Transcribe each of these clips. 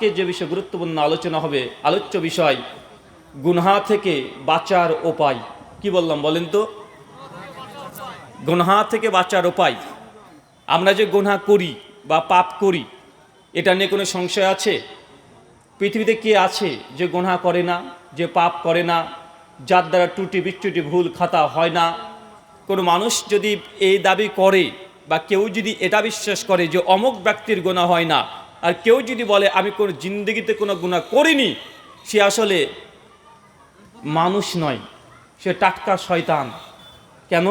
আজকে যে বিষয় গুরুত্বপূর্ণ আলোচনা হবে, আলোচ্য বিষয় গুনাহ থেকে বাঁচার উপায়। কি বললাম বলেন তো? গুনাহ থেকে বাঁচার উপায়। আমরা যে গুনাহ করি বা পাপ করি, এটা নিয়ে কোনো সংশয় আছে? পৃথিবীতে কে আছে যে গুনাহ করে না, যে পাপ করে না, যার দ্বারা ত্রুটি বিচ্যুটি ভুল খাতা হয় না? কোনো মানুষ যদি এই দাবি করে বা কেউ যদি এটা বিশ্বাস করে যে অমুক ব্যক্তির গুনাহ হয় না, আর কেউ যদি বলে আমি কোনো জিন্দগিতে কোনো গুনাহ করিনি, সে আসলে মানুষ নয়, সে টাটকা শয়তান। কেন?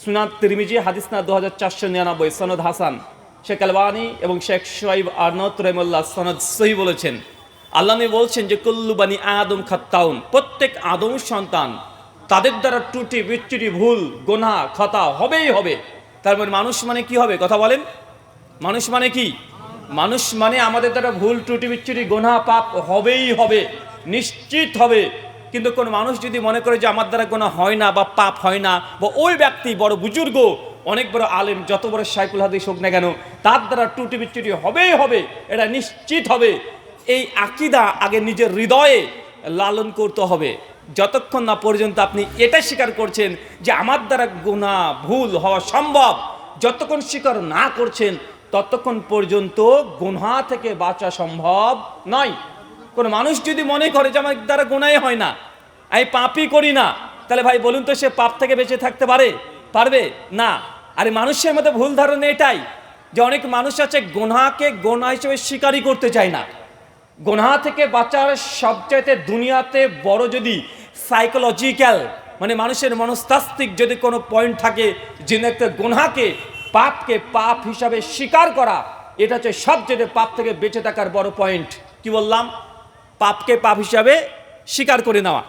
সুনান তিরমিজি হাদিস না 2499, সনদ হাসান। শেখ আলবানী এবং শেখ শোয়েব আরনাউত রহিমাহুল্লাহ সনদ সহি বলেছেন। আল্লাহ নবী বলছেন যে কুল্লু বানি আদম খাত্তাউন, প্রত্যেক আদম সন্তান তাদের দ্বারা ত্রুটি বিচ্যুটি ভুল গুনাহ খাতা হবেই হবে। তার মানে মানুষ মানে কি হবে? কথা বলেন। মানুষ মানে কি? মানুষ মানে আমাদের দ্বারা ভুল ত্রুটি বিচ্যুটি গুনাহ পাপ হবেই হবে, নিশ্চিত হবে। কিন্তু কোন মানুষ যদি মনে করে যে আমার দ্বারা গুনাহ হয় না বা পাপ হয় না, বা ওই ব্যক্তি বড় বুজুর্গ, অনেক বড় আলেম, যত বড় শাইখুল হাদিস হোক না কেন, তার দ্বারা ত্রুটি বিচ্যুটি হবেই হবে, এটা নিশ্চিত হবে, এই আকীদা আগে নিজের হৃদয়ে লালন করতে হবে। যতক্ষণ না পর্যন্ত আপনি এটা স্বীকার করছেন যে আমার দ্বারা গুনাহ ভুল হওয়া সম্ভব, যতক্ষণ স্বীকার না করছেন ততক্ষণ পর্যন্ত গুনাহ থেকে বাঁচা সম্ভব নয়। কোন মানুষ যদি মনে করে যে আমার দ্বারা গুনাহই হয় না, আমি পাপই করি না, তাহলে ভাই বলুন তো সে পাপ থেকে বেঁচে থাকতে পারবে না। আরে মানুষের মধ্যে ভুল ধারণা এটাই যে অনেক মানুষ আছে গুনাহকে গুনাহ হিসেবে স্বীকারই করতে চায় না। গুনাহ থেকে বাঁচার সবচাইতে দুনিয়াতে বড় যদি সাইকোলজিক্যাল মানে মানুষের মনস্তাত্ত্বিক যদি কোনো পয়েন্ট থাকে, যে একটা গুনাহকে পাপকে পাপ হিসাবে স্বীকার করা, এটা হচ্ছে সবচেয়ে পাপ থেকে বেঁচে থাকার বড় পয়েন্ট। কি বললাম? পাপকে পাপ হিসাবে স্বীকার করে নেওয়া।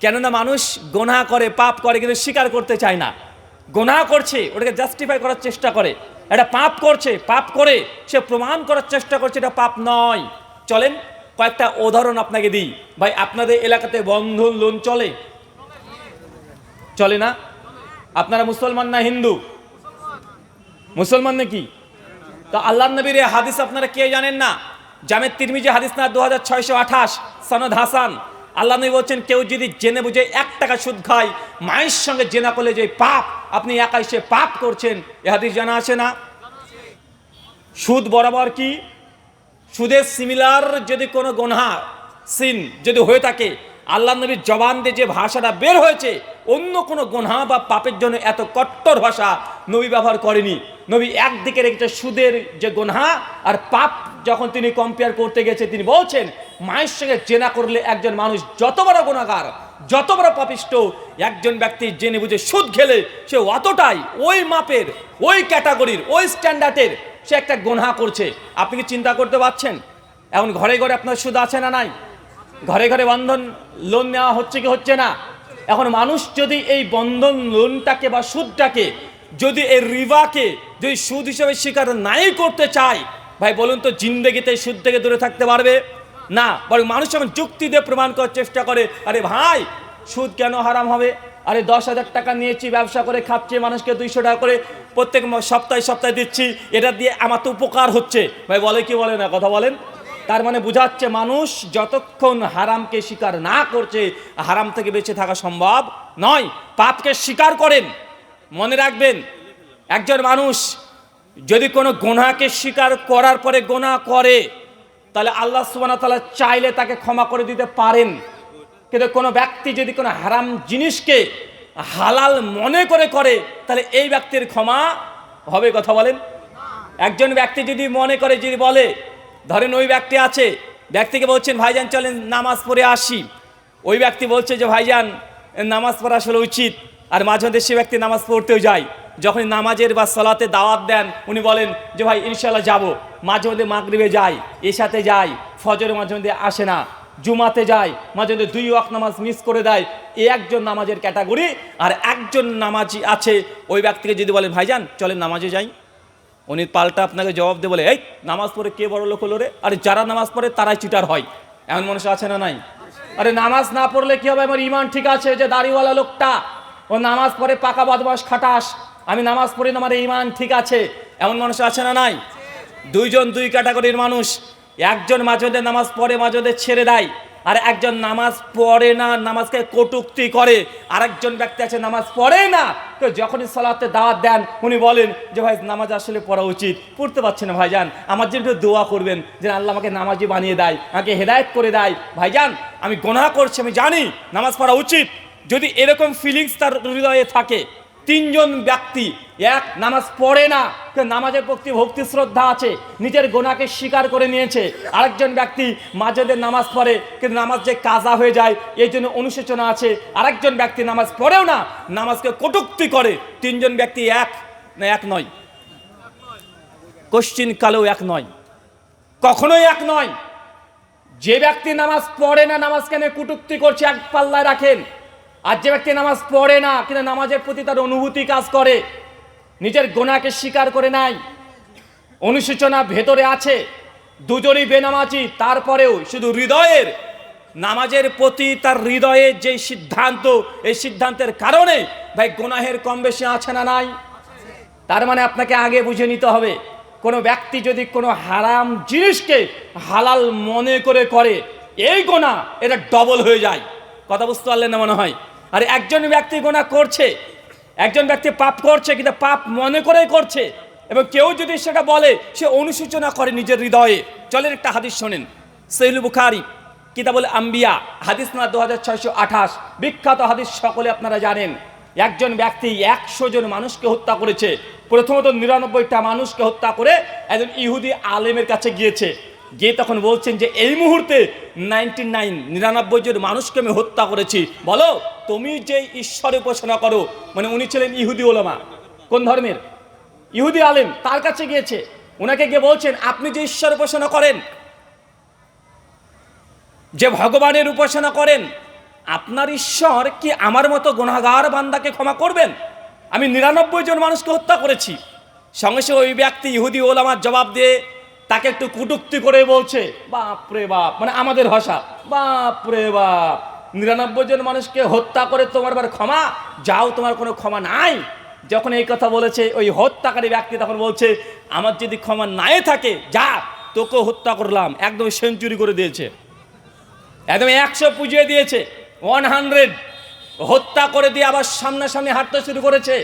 কেননা মানুষ গুনাহ করে, পাপ করে, কিন্তু স্বীকার করতে চায় না। গুনাহ করছে, ওটাকে জাস্টিফাই করার চেষ্টা করে। এটা পাপ করছে, পাপ করে সে প্রমাণ করার চেষ্টা করছে এটা পাপ নয়। চলেন কয়েকটা উদাহরণ আপনাকে দিই। ভাই আপনাদের এলাকাতে বন্ধন লোন চলে না? আপনারা মুসলমান না হিন্দু? মুসলমান নাকি? তো আল্লাহর নবীর হাদিস আপনারা কে জানেন না? জামে তিরমিজি হাদিস না 2628, সনদ হাসান। আল্লাহ নবী বলছেন কেউ যদি জেনে বুঝে 1 টাকা সুদ খায়, মায়ের সঙ্গে জেনা করলে যে পাপ, আপনি একাই সে পাপ করছেন। এ হাদিস জানা আছে না? সুদ বরাবর কি? সুদের সিমিলার যদি কোনো গুনাহ সিন যদি হয়ে থাকে, আল্লাহ নবীর জবান দিয়ে যে ভাষাটা বের হয়েছে, অন্য কোনো গুনাহ বা পাপের জন্য এত কট্টর ভাষা নবী ব্যবহার করেনি। নবী একদিকে রেখেছে সুদের যে গুনাহ আর পাপ, যখন তিনি কম্পেয়ার করতে গেছে তিনি বলছেন মায়ের সঙ্গে জেনা করলে একজন মানুষ যত বড় গুনাহগার, যত বড় পাপিষ্ট, একজন ব্যক্তি জেনে বুঝে সুদ খেলে সে অতটাই ওই মাপের, ওই ক্যাটাগরির, ওই স্ট্যান্ডার্ডের সে একটা গুনাহ করছে। আপনি কি চিন্তা করতে পারছেন? এখন ঘরে ঘরে আপনার সুদ আছে না নাই? ঘরে ঘরে বন্ধন লোন নেওয়া হচ্ছে কি হচ্ছে না? এখন মানুষ যদি এই বন্ধন লোনটাকে বা সুদটাকে যদি এই রিবাকে যদি সুদ হিসেবে স্বীকার নাই করতে চায়, ভাই বলুন তো জিন্দেগিতে সুদ থেকে দূরে থাকতে পারবে না। বরং মানুষ যখন যুক্তি দিয়ে প্রমাণ করার চেষ্টা করে, আরে ভাই সুদ কেন হারাম হবে? আরে 10,000 টাকা নিয়েছি, ব্যবসা করে খাচ্ছি, মানুষকে 200 টাকা করে প্রত্যেক সপ্তাহে দিচ্ছি, এটা দিয়ে আমার তো উপকার হচ্ছে। ভাই বলে কি বলে না? কথা বলেন। তার মানে বোঝাচ্ছে মানুষ যতক্ষণ হারামকে স্বীকার না করছে, হারাম থেকে বেঁচে থাকা সম্ভব নয়। পাপকে স্বীকার করেন। মনে রাখবেন, একজন মানুষ যদি কোনো গুনাহকে স্বীকার করার পরে গুনাহ করে, তাহলে আল্লাহ সুবহানাহু ওয়া তাআলা চাইলে তাকে ক্ষমা করে দিতে পারেন। কিন্তু কোনো ব্যক্তি যদি কোনো হারাম জিনিসকে হালাল মনে করে, তাহলে এই ব্যক্তির ক্ষমা হবে? কথা বলেন। একজন ব্যক্তি যদি মনে করে, যদি বলে, ধরেন ওই ব্যক্তি আছে, ব্যক্তিকে বলছেন ভাইজান চলেন নামাজ পড়ে আসি, ওই ব্যক্তি বলছে যে ভাইজান নামাজ পড়া আসলে উচিত, আর মাঝে মধ্যে সে ব্যক্তি নামাজ পড়তেও যায়। যখন নামাজের বা সালাতে দাওয়াত দেন, উনি বলেন যে ভাই ইনশাল্লাহ যাব। মাঝে মধ্যে মাগরিবে যায়, এশাতে যায়, ফজরে মাঝে মধ্যে আসে না, জুমাতে যায়, মাঝে মধ্যে 2 ওয়াক্ত নামাজ মিস করে দেয়। এই একজন নামাজের ক্যাটাগরি। আর একজন নামাজি আছে, ওই ব্যক্তিকে যদি বলেন ভাইজান চলেন নামাজে যাই, উনি পাল্টা আপনাকে জবাব দিয়ে বলে এই নামাজ পড়ে কে বড় লোক হলো রে? আরে যারা নামাজ পড়ে তারাই চিটার হয়। এমন মানুষ আছে না নাই? আরে নামাজ না পড়লে কি হবে? আমার ইমান ঠিক আছে, যে দাড়িওয়ালা লোকটা ও নামাজ পড়ে পাকা বদমাশ খাটাস, আমি নামাজ পড়ি না, আমার ইমান ঠিক আছে। এমন মানুষ আছে না নাই? দুই ক্যাটাগরির মানুষ। একজন মাঝে নামাজ পড়ে মাঝে ছেড়ে দেয়, আর একজন নামাজ পড়ে না, নামাজকে কটূক্তি করে। আরেকজন ব্যক্তি আছে নামাজ পড়ে না, তো যখনই সালাতে দাওয়াত দেন উনি বলেন যে ভাই নামাজ আসলে পড়া উচিত, পড়তে পারছি না ভাইজান, আমার জন্য একটু দোয়া করবেন যে আল্লাহ আমাকে নামাজি বানিয়ে দেয়, আমাকে হেদায়েত করে দেয়। ভাইজান আমি গুনাহ করছি, আমি জানি নামাজ পড়া উচিত। যদি এরকম ফিলিংস তার হৃদয়ে থাকে, তিনজন ব্যক্তি, এক নামাজ পড়ে না, নামাজের প্রতি ভক্তি শ্রদ্ধা আছে, নিজের গুনাহকে স্বীকার করে নিয়েছে। আরেকজন ব্যক্তি মাঝে নামাজ পড়ে কিন্তু নামাজ যে কাজা হয়ে যায় এই জন্য অনুশোচনা আছে। আরেকজন ব্যক্তি নামাজ পড়েও না, নামাজকে কটূক্তি করে। তিনজন ব্যক্তি এক না এক নয়, কোশ্চিন কালেও এক নয়, কখনোই এক নয়। যে ব্যক্তি নামাজ পড়ে না, নামাজকে নিয়ে কটূক্তি করছে, এক পাল্লায় রাখেন। আর যে ব্যক্তি নামাজ পড়ে না কিন্তু নামাজের প্রতি তার অনুভূতি কাজ করে, নিজের গুনাহকে স্বীকার করে নাই, অনুশোচনা ভেতরে আছে, দুজনই বেনামাজি, তারপরেও শুধু হৃদয়ের নামাজের প্রতি তার হৃদয়ের যে সিদ্ধান্ত, এই সিদ্ধান্তের কারণে ভাই গুনাহের কম বেশি আছে না নাই? তার মানে আপনাকে আগে বুঝে নিতে হবে, কোনো ব্যক্তি যদি কোনো হারাম জিনিসকে হালাল মনে করে এই গুনাহ এটা ডবল হয়ে যায়। কথা বুঝতে পারলেন না মনে হয়? আর একজন ব্যক্তি গুনাহ করছে, একজন ব্যক্তি পাপ করছে কিন্তু পাপ মনে করেই করছে, এবং কেউ যদি সেটা বলে সে অনুশোচনা করে নিজের হৃদয়ে। চলেন একটা হাদিস শোনেন, সহিহ বুখারী কিতাবুল আম্বিয়া, হাদিস না 2628, বিখ্যাত হাদিস, সকলে আপনারা জানেন। একজন ব্যক্তি 100 জন মানুষকে হত্যা করেছে। প্রথমত 99টা মানুষকে হত্যা করে একজন ইহুদি আলেমের কাছে গিয়েছে, গিয়ে তখন বলছেন যে এই মুহূর্তে 99 জন মানুষকে আমি হত্যা করেছি, বলো তুমি যে ঈশ্বরের উপাসনা করো, মানে উনি ছিলেন ইহুদি ওলামা। কোন ধর্মের? ইহুদি আলেম। তার কাছে গিয়েছে, ওনাকে গিয়ে বলছেন আপনি যে ঈশ্বর উপাসনা করেন, যে ভগবানের উপাসনা করেন, আপনার ঈশ্বর কি আমার মতো গুনাহগার বান্দাকে ক্ষমা করবেন? আমি 99 জন মানুষকে হত্যা করেছি। সঙ্গে সঙ্গে ওই ব্যক্তি ইহুদি ওলামার জবাব দিয়ে তাকে একটু কটূক্তি করে বলছে, বাপ রে বাপ, মানে আমাদের ভাষা, বাপ রে বাপ, 99 জন মানুষকে হত্যা করে তোমার আবার ক্ষমা? যাও, তোমার কোনো ক্ষমা নাই। যখন এই কথা বলেছে ওই হত্যাকারী ব্যক্তি তখন বলছে আমার যদি ক্ষমা নাই থাকে, যা তোকে হত্যা করলাম। একদম সেঞ্চুরি করে দিয়েছে, একদম 100 পুজিয়ে দিয়েছে, 100 হত্যা করে দিয়ে আবার সামনাসামনি হাঁটতে শুরু করেছে।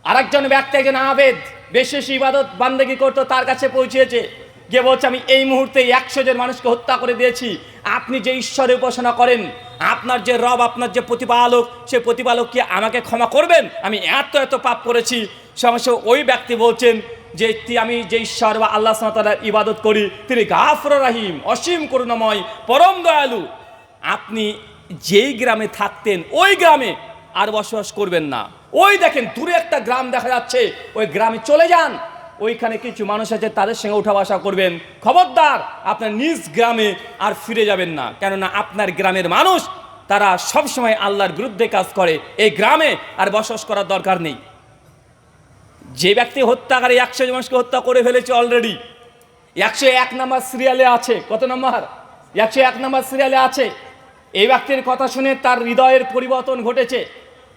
আরেকজন ব্যক্তি, একজন আবেদ, বিশেষ ইবাদত বান্দেগি করতো, তার কাছে পৌঁছেছে, গিয়ে বলছে আমি এই মুহূর্তে 100 জন মানুষকে হত্যা করে দিয়েছি। আপনি যে ঈশ্বরের উপাসনা করেন, আপনার যে রব, আপনার যে প্রতিপালক, সে প্রতিপালক কি আমাকে ক্ষমা করবেন? আমি এত এত পাপ করেছি। সঙ্গে ওই ব্যক্তি বলছেন যে আমি যে ঈশ্বর বা আল্লাহ সুবহানাহু ওয়া তাআলার ইবাদত করি, তিনি গাফুর রহিম, অসীম করুণাময়, পরম দয়ালু। আপনি যেই গ্রামে থাকতেন ওই গ্রামে আর বসবাস করবেন না। ওই দেখেন দূরে একটা গ্রাম দেখা যাচ্ছে, ওই গ্রামে চলে যান, ওইখানে কিছু মানুষ আছে, তাদের সঙ্গে উঠা বসা করবেন। খবরদার আপনার নিজ গ্রামে আর ফিরে যাবেন না, কেননা আপনার গ্রামের মানুষ তারা সবসময় আল্লাহর বিরুদ্ধে কাজ করে, এই গ্রামে আর বসবাস করার দরকার নেই। যে ব্যক্তি হত্যাকারী 100 জন মানুষকে হত্যা করে ফেলেছে অলরেডি, 101 নম্বর সিরিয়ালে আছে। কত নম্বর? 101 নম্বর সিরিয়ালে আছে। এই ব্যক্তির কথা শুনে তার হৃদয়ের পরিবর্তন ঘটেছে।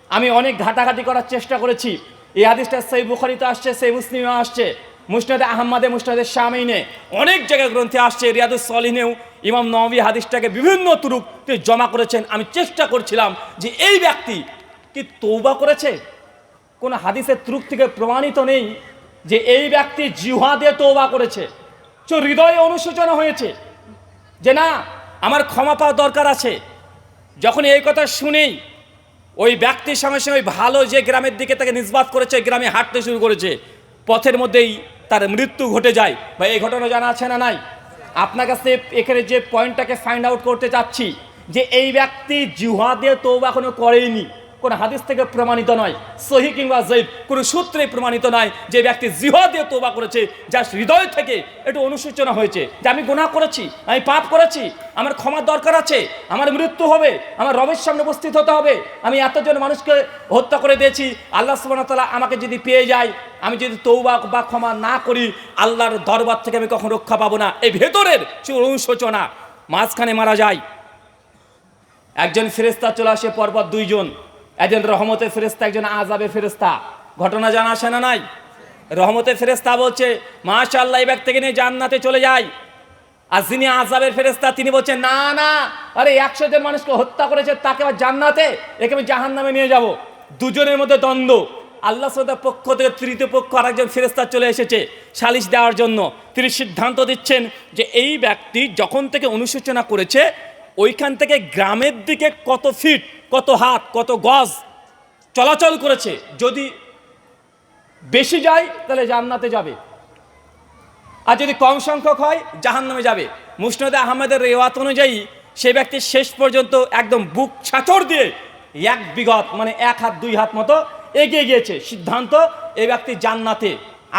আমি অনেক ঘাটাঘাটি করার চেষ্টা করেছি। এই হাদিসটা সহিহ বুখারীতে আসছে, সহিহ মুসলিমে আসছে, মুসনাদে আহমদে, মুসনাদে শামীনে, অনেক জায়গায় গ্রন্থে আসছে। রিয়াদুস সলিহিনেও ইমাম নববী হাদিসটাকে বিভিন্ন তুরুকে জমা করেছেন। আমি চেষ্টা করছিলাম যে এই ব্যক্তি কি তওবা করেছে। কোন হাদিসের তুরুক থেকে প্রমাণিত নেই যে এই ব্যক্তি জিহ্বা দিয়ে তওবা করেছে। তো হৃদয়ে অনুশোচনা হয়েছে যে না, আমার ক্ষমা পাওয়া দরকার আছে। যখন এই কথা শুনেই ওই ব্যক্তির সঙ্গে সঙ্গে ভালো যে গ্রামের দিকে তাকে নিসবাত করেছে, গ্রামে হাঁটতে শুরু করেছে, পথের মধ্যেই তার মৃত্যু ঘটে যায়। ভাই এই ঘটনা জানা আছে না নাই? আপনার কাছে এখানে যে পয়েন্টটাকে ফাইন্ড আউট করতে চাচ্ছি যে এই ব্যক্তি জিহ্বা দিয়ে তওবা এখনো করেনি, কোন হাদিস থেকে প্রমাণিত নয়, সহিহ কিংবা যায়িফ কোন সূত্রে প্রমাণিত নয় যে ব্যক্তি জিহ্বা দিয়ে তওবা করেছে, যার হৃদয় থেকে একটু অনুশোচনা হয়েছে যে আমি গুনাহ করেছি, আমি পাপ করেছি, আমার ক্ষমার দরকার আছে, আমার মৃত্যু হবে, আমার রবের সামনে উপস্থিত হতে হবে, আমি এতজন মানুষকে হত্যা করে দিয়েছি, আল্লাহ সুবহানাহু ওয়া তাআলা আমাকে যদি পেয়ে যায়, আমি যদি তওবা বা ক্ষমা না করি, আল্লাহর দরবার থেকে আমি কখনো রক্ষা পাবো না। এই ভেতরের অনুশোচনা মাঝখানে মারা যায়। একজন ফেরেশতা চলে আসে, পরপর 2 জন, একজন রহমতের ফেরেশতা, একজন আযাবের ফেরেশতা। ঘটনা জানা আছে না নাই? রহমতের ফেরেশতা বলছে মাশাআল্লাহ, এই ব্যক্তিকে নিয়ে জান্নাতে চলে যায়। আর যিনি আযাবের ফেরেশতা তিনি বলছেন না না, আরে 100 জন মানুষকে হত্যা করেছে তাকে আবার জান্নাতে, একে আমি জাহান্নামে নিয়ে যাব। দুজনের মধ্যে দ্বন্দ্ব। আল্লাহ সুবহানাহু পক্ষ থেকে তৃতীয় পক্ষ আরেকজন ফেরেশতা চলে এসেছে সালিশ দেওয়ার জন্য। তিনি সিদ্ধান্ত দিচ্ছেন যে এই ব্যক্তি যখন থেকে অনুশোচনা করেছে ওইখান থেকে গ্রামের দিকে কত ফিট, কত হাত, কত গজ চলাচল করেছে, যদি বেশি যায় তাহলে জান্নাতে যাবে, আর যদি কম সংখ্যক হয় জাহান্নামে যাবে। মুসনাদ আহমেদের রেওয়াত অনুযায়ী সে ব্যক্তি শেষ পর্যন্ত একদম বুক ছাচড় দিয়ে 1 বিঘত মানে 1 হাত 2 হাত মতো এগিয়ে গিয়েছে, সিদ্ধান্ত এই ব্যক্তি জান্নাতে।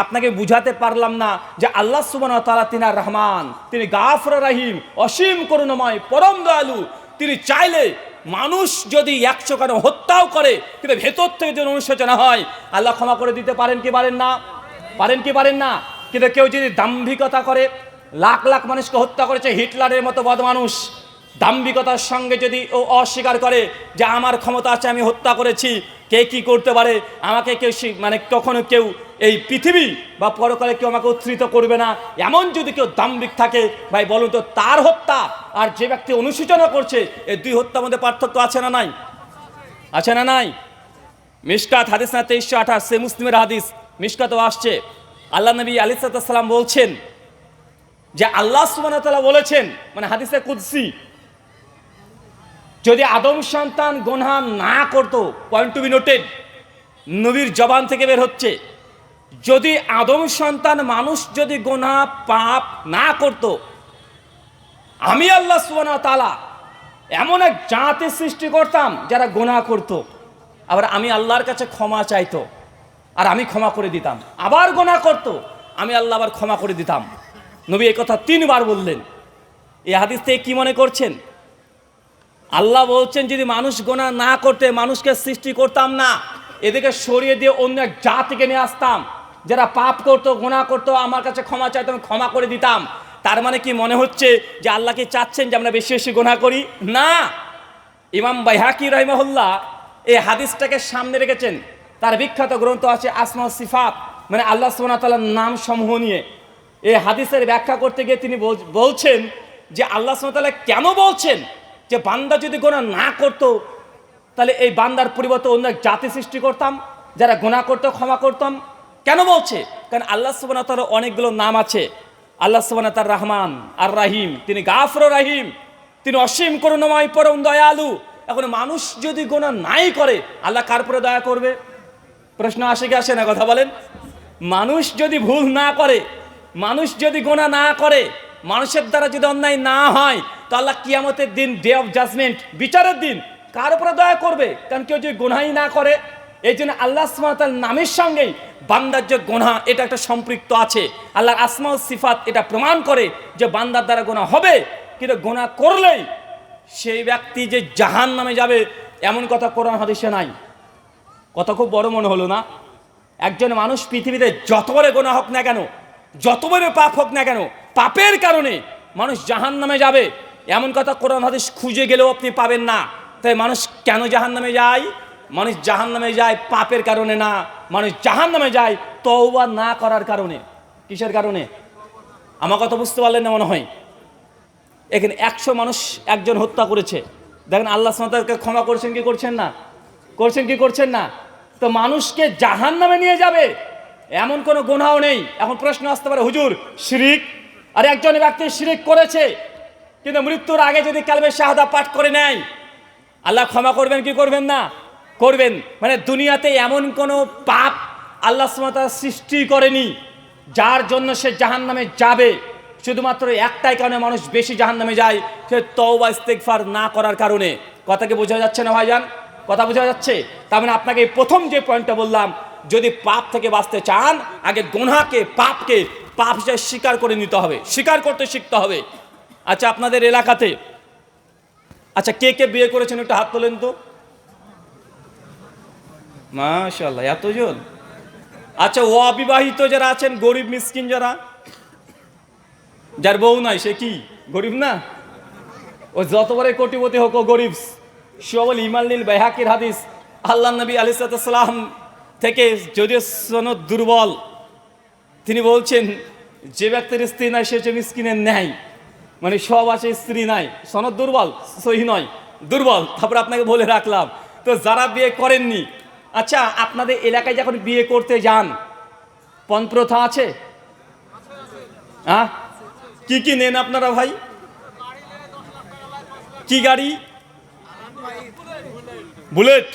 আপনাকে বুঝাতে পারলাম না যে আল্লাহ সুবহানাহু ওয়া তাআলা তিনি আর রহমান, তিনি গাফর রহিম, অসীম করুণাময়, পরম দয়ালু। তিনি চাইলে মানুষ যদি 100 কেন হত্যাও করে কিন্তু ভেতর থেকে যদি অনুশোচনা হয় আল্লাহ ক্ষমা করে দিতে পারেন কি পারেন না? পারেন কি পারেন না? কিন্তু কেউ যদি দাম্ভিকতা করে, লাখ লাখ মানুষকে হত্যা করেছে হিটলারের মতো বদ মানুষ, দাম্ভিকতার সঙ্গে যদি ও অস্বীকার করে যে আমার ক্ষমতা আছে আমি হত্যা করেছি, কে কি করতে পারে, আমাকে কেউ মানে কখনো কেউ এই পৃথিবী বা পরকালে কেউ আমাকে উদ্ধৃত করবে না, এমন যদি কেউ দাম্ভিক থাকে, ভাই বলুন তো তার হত্যা আর যে ব্যক্তি অনুশোচনা করছে এই দুই হত্যার মধ্যে পার্থক্য আছে না নাই? আছে না নাই? মিশকাত হাদিস না 2328, সে মুসলিমের হাদিস, মিশকাতও আসছে। আল্লাহ নবী আলাইহিস সালাম বলছেন যে আল্লাহ সুবহানাহু ওয়া তাআলা বলেছেন, মানে হাদিসে কুদসি, যদি আদম সন্তান গুনাহ না করতো, পয়েন্ট টু বি নোটেড, নবীর জবান থেকে বের হচ্ছে, যদি আদম সন্তান মানুষ যদি গুনাহ পাপ না করত, আমি আল্লাহ সুবহানাহু ওয়া তাআলা এমন এক জাতি সৃষ্টি করতাম যারা গুনাহ করত, আবার আমি আল্লাহর কাছে ক্ষমা চাইতো আর আমি ক্ষমা করে দিতাম, আবার গুনাহ করত আমি আল্লাহ আবার ক্ষমা করে দিতাম। নবী এই কথা 3 বার বললেন। এই হাদিস থেকে কি মনে করছেন? আল্লাহ বলছেন যদি মানুষ গুনাহ না করতে মানুষকে সৃষ্টি করতাম না, এদিকে সরিয়ে দিয়ে অন্য এক জাতিকে নিয়ে আসতাম যারা পাপ করতো, গুনাহ করতো, আমার কাছে ক্ষমা চাইতো, আমি ক্ষমা করে দিতাম। তার মানে কি মনে হচ্ছে যে আল্লাহকে চাচ্ছেন যে আমরা বেশি বেশি গুনাহ করি? না। ইমাম বাইহাকি রাহিমাহুল্লাহ এই হাদিসটাকে সামনে রেখেছেন, তার বিখ্যাত গ্রন্থ আছে আসমা ও সিফাত, মানে আল্লাহ সুবহানাহু ওয়া তাআলার নাম সমূহ নিয়ে। এই হাদিসের ব্যাখ্যা করতে গিয়ে তিনি বলছেন যে আল্লাহ সুবহানাহু ওয়া তাআলা কেন বলছেন যে বান্দা যদি গুনাহ না করতো তাহলে এই বান্দার পরিবর্তে অন্য এক জাতি সৃষ্টি করতাম যারা গুনাহ করতো, ক্ষমা করতাম। কেন বলছে? কারণ আল্লাহ সুবহানাহু ওয়া তাআলার অনেকগুলো নাম আছে। আল্লাহ সুবহানাহু ওয়া তাআলা রহমান আর রাহিম, তিনি গাফর রাহিম, তিনি অসীম করুণাময়, পরম দয়ালু। এখন মানুষ যদি গুনাহ নাই করে আল্লাহ কার উপরে দয়া করবে? প্রশ্ন আসে কি আসে না? কথা বলেন। মানুষ যদি ভুল না করে, মানুষ যদি গুনাহ না করে, মানুষের দ্বারা যদি অন্যায় না হয়, তো আল্লাহ কিয়ামতের দিন, ডে অফ জাজমেন্ট, বিচারের দিন কার উপরে দয়া করবে? কারণ কেউ যদি গুনাহই না করে। এই জন্য আল্লাহ সুবহানাহু ওয়া তাআলার নামের সঙ্গেই বান্দার যে গুনাহ এটা একটা সম্পৃক্ত আছে। আল্লাহর আসমা ও সিফাত এটা প্রমাণ করে যে বান্দার দ্বারা গুনাহ হবে, কিন্তু গুনাহ করলেই সেই ব্যক্তি যে জাহান্নামে যাবে এমন কথা কোরআন হাদিসে নাই। কথা খুব বড় মনে হলো না? একজন মানুষ পৃথিবীতে যত বড় গুনাহ হোক না কেন, যত বড় পাপ হোক না কেন, পাপের কারণে মানুষ জাহান্নামে যাবে এমন কথা কোরআন হাদিস খুঁজে গেলেও আপনি পাবেন না। তাই মানুষ কেন জাহান্নামে যায়? মানুষ জাহান্নামে যায় পাপের কারণে না, মানুষ জাহান্নামে যায় তওবা না করার কারণে। কিসের কারণে? আমার কথা বুঝতে পারলেন না মনে হয়। এখানে 100 মানুষ একজন হত্যা করেছে, দেখেন আল্লাহ সুবহানাহু ওয়া তাআলা ক্ষমা করছেন কি করছেন না? করছেন কি করছেন না? তো মানুষকে জাহান্নামে নিয়ে যাবে এমন কোনো গুনাহ নেই। এখন প্রশ্ন আসতে পারে, হুজুর শিরক, আর একজন ব্যক্তি শিরক করেছে কিন্তু মৃত্যুর আগে যদি কালমে শাহাদা পাঠ করে নেয় আল্লাহ ক্ষমা করবেন কি করবেন না? করবেন। মানে দুনিয়াতে এমন কোনো পাপ আল্লাহ সুবহানাহু ওয়া তাআলা সৃষ্টি করেনি যার জন্য সে জাহান্নামে যাবে। শুধুমাত্র একটাই কারণে মানুষ বেশি জাহান্নামে যায়, সে তওবা ইস্তেগফার না করার কারণে। কথা কি বোঝা যাচ্ছে না ভাইজান? কথা বোঝা যাচ্ছে? তার মানে আপনাকে প্রথম যে পয়েন্টটা বললাম, যদি পাপ থেকে বাঁচতে চান আগে গুনাহকে, পাপকে পাপ হিসেবে স্বীকার করে নিতে হবে, স্বীকার করতে শিখতে হবে। আচ্ছা, আপনাদের এলাকাতে আচ্ছা কে কে বিয়ে করেছেন একটু হাত তোলেন তো। মাশাআল্লাহ, এতজন। আচ্ছা, অবিবাহিত যারা আছেন, গরিব মিসকিন যারা, যার বউ নাই সে কি গরিব না? ও যত বড় কোটিপতি হোক ও গরিব। সবল ইমানুল বাইহাকির হাদিস, আল্লাহ নবী আলাইহিস সালাম থেকে, যদিও সনদ দুর্বল, তিনি বলছেন যে ব্যক্তির স্ত্রী নাই সে হচ্ছে মিসকিনের ন্যায়। মানে সব আছে স্ত্রী নাই, সনদ দুর্বল, সহি নয়, দুর্বল। তারপর আপনাকে বলে রাখলাম, তো যারা বিয়ে করেননি, আচ্ছা আপনাদের এলাকায় যখন বিয়ে করতে যান পণ প্রথা আছে? হ্যাঁ, কি কি নেন আপনারা ভাই? কি গাড়ি? বুলেট,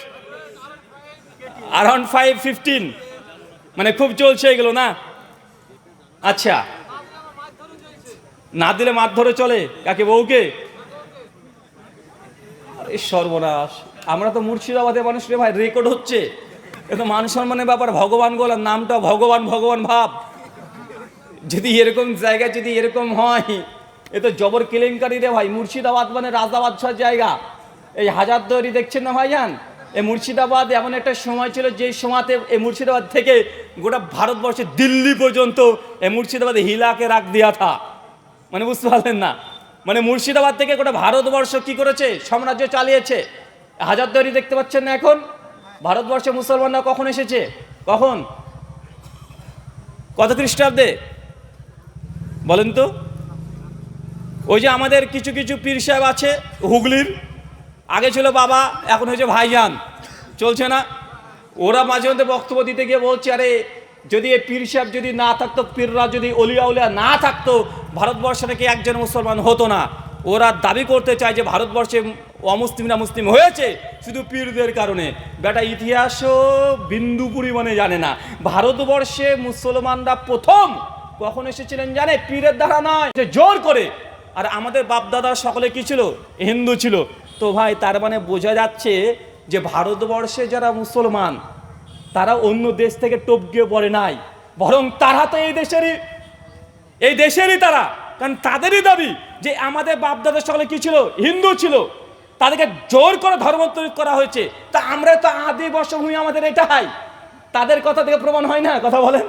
R15 মানে খুব চলছে এগুলো না? আচ্ছা, না দিলে মারধরে চলে কাকে? বউকে? আরে সর্বনাশ, আমরা তো মুর্শিদাবাদের মানুষ রে ভাই, রেকর্ড হচ্ছে, এ তো মান সম্মানের ব্যাপার। ভগবান গোলার নামটা ভগবান ভগবান ভাব, যদি এরকম জায়গায় যদি এরকম হয়, এ তো জবর কেলেঙ্কারি রে ভাই। মুর্শিদাবাদ মানে রাজা বাদশার জায়গা। এই হাজারদুয়ারি দেখছেন না ভাইজান, এই মুর্শিদাবাদ এমন একটা সময় ছিল যে সময়তে এই মুর্শিদাবাদ থেকে গোটা ভারতবর্ষে দিল্লি পর্যন্ত এই মুর্শিদাবাদে হিলাকে রাখ দিয়া থা। মানে বুঝতে পারলেন না, মানে মুর্শিদাবাদ থেকে গোটা ভারতবর্ষ কি করেছে? সাম্রাজ্য চালিয়েছে। হাজারদুয়ারি দেখতে পাচ্ছেন না এখন? ভারতবর্ষে মুসলমানরা কখন এসেছে? কখন? কত খ্রিস্টাব্দে বলেন তো? ওই যে আমাদের কিছু কিছু পীর সাহেব আছে হুগলির, আগে ছিল বাবা, এখন হয়েছে ভাইজান, চলছে না? ওরা মাঝে মধ্যে বক্তব্য দিতে গিয়ে বলছে, আরে যদি এই পীর সাহেব যদি না থাকতো, পীররা যদি অলিয়া উলিয়া না থাকতো, ভারতবর্ষে নাকি একজন মুসলমান হতো না। ওরা দাবি করতে চায় যে ভারতবর্ষে অমুসলিমরা মুসলিম হয়েছে শুধু পীরদের কারণে। বেটা ইতিহাসও বিন্দু পরিমাণে জানে না। ভারতবর্ষে মুসলমানরা প্রথম কখন এসেছিলেন জানে? পীরের দ্বারা নয়, জোর করে। আর আমাদের বাপদাদা সকলে কি ছিল? হিন্দু ছিল। তো ভাই তার মানে বোঝা যাচ্ছে যে ভারতবর্ষে যারা মুসলমান তারা অন্য দেশ থেকে টপকে পড়ে নাই, বরং তারা তো এই দেশেরই তারা। কারণ তাদেরই দাবি যে আমাদের বাপদাদা সকলে কি ছিল? হিন্দু ছিল, তাদেরকে জোর করে ধর্মান্তরিত করা হয়েছে। তা আমরা তো আদি বর্ষভূমি আমাদের এটাই, তাদের কথা থেকে প্রমাণ হয় না? কথা বলেন,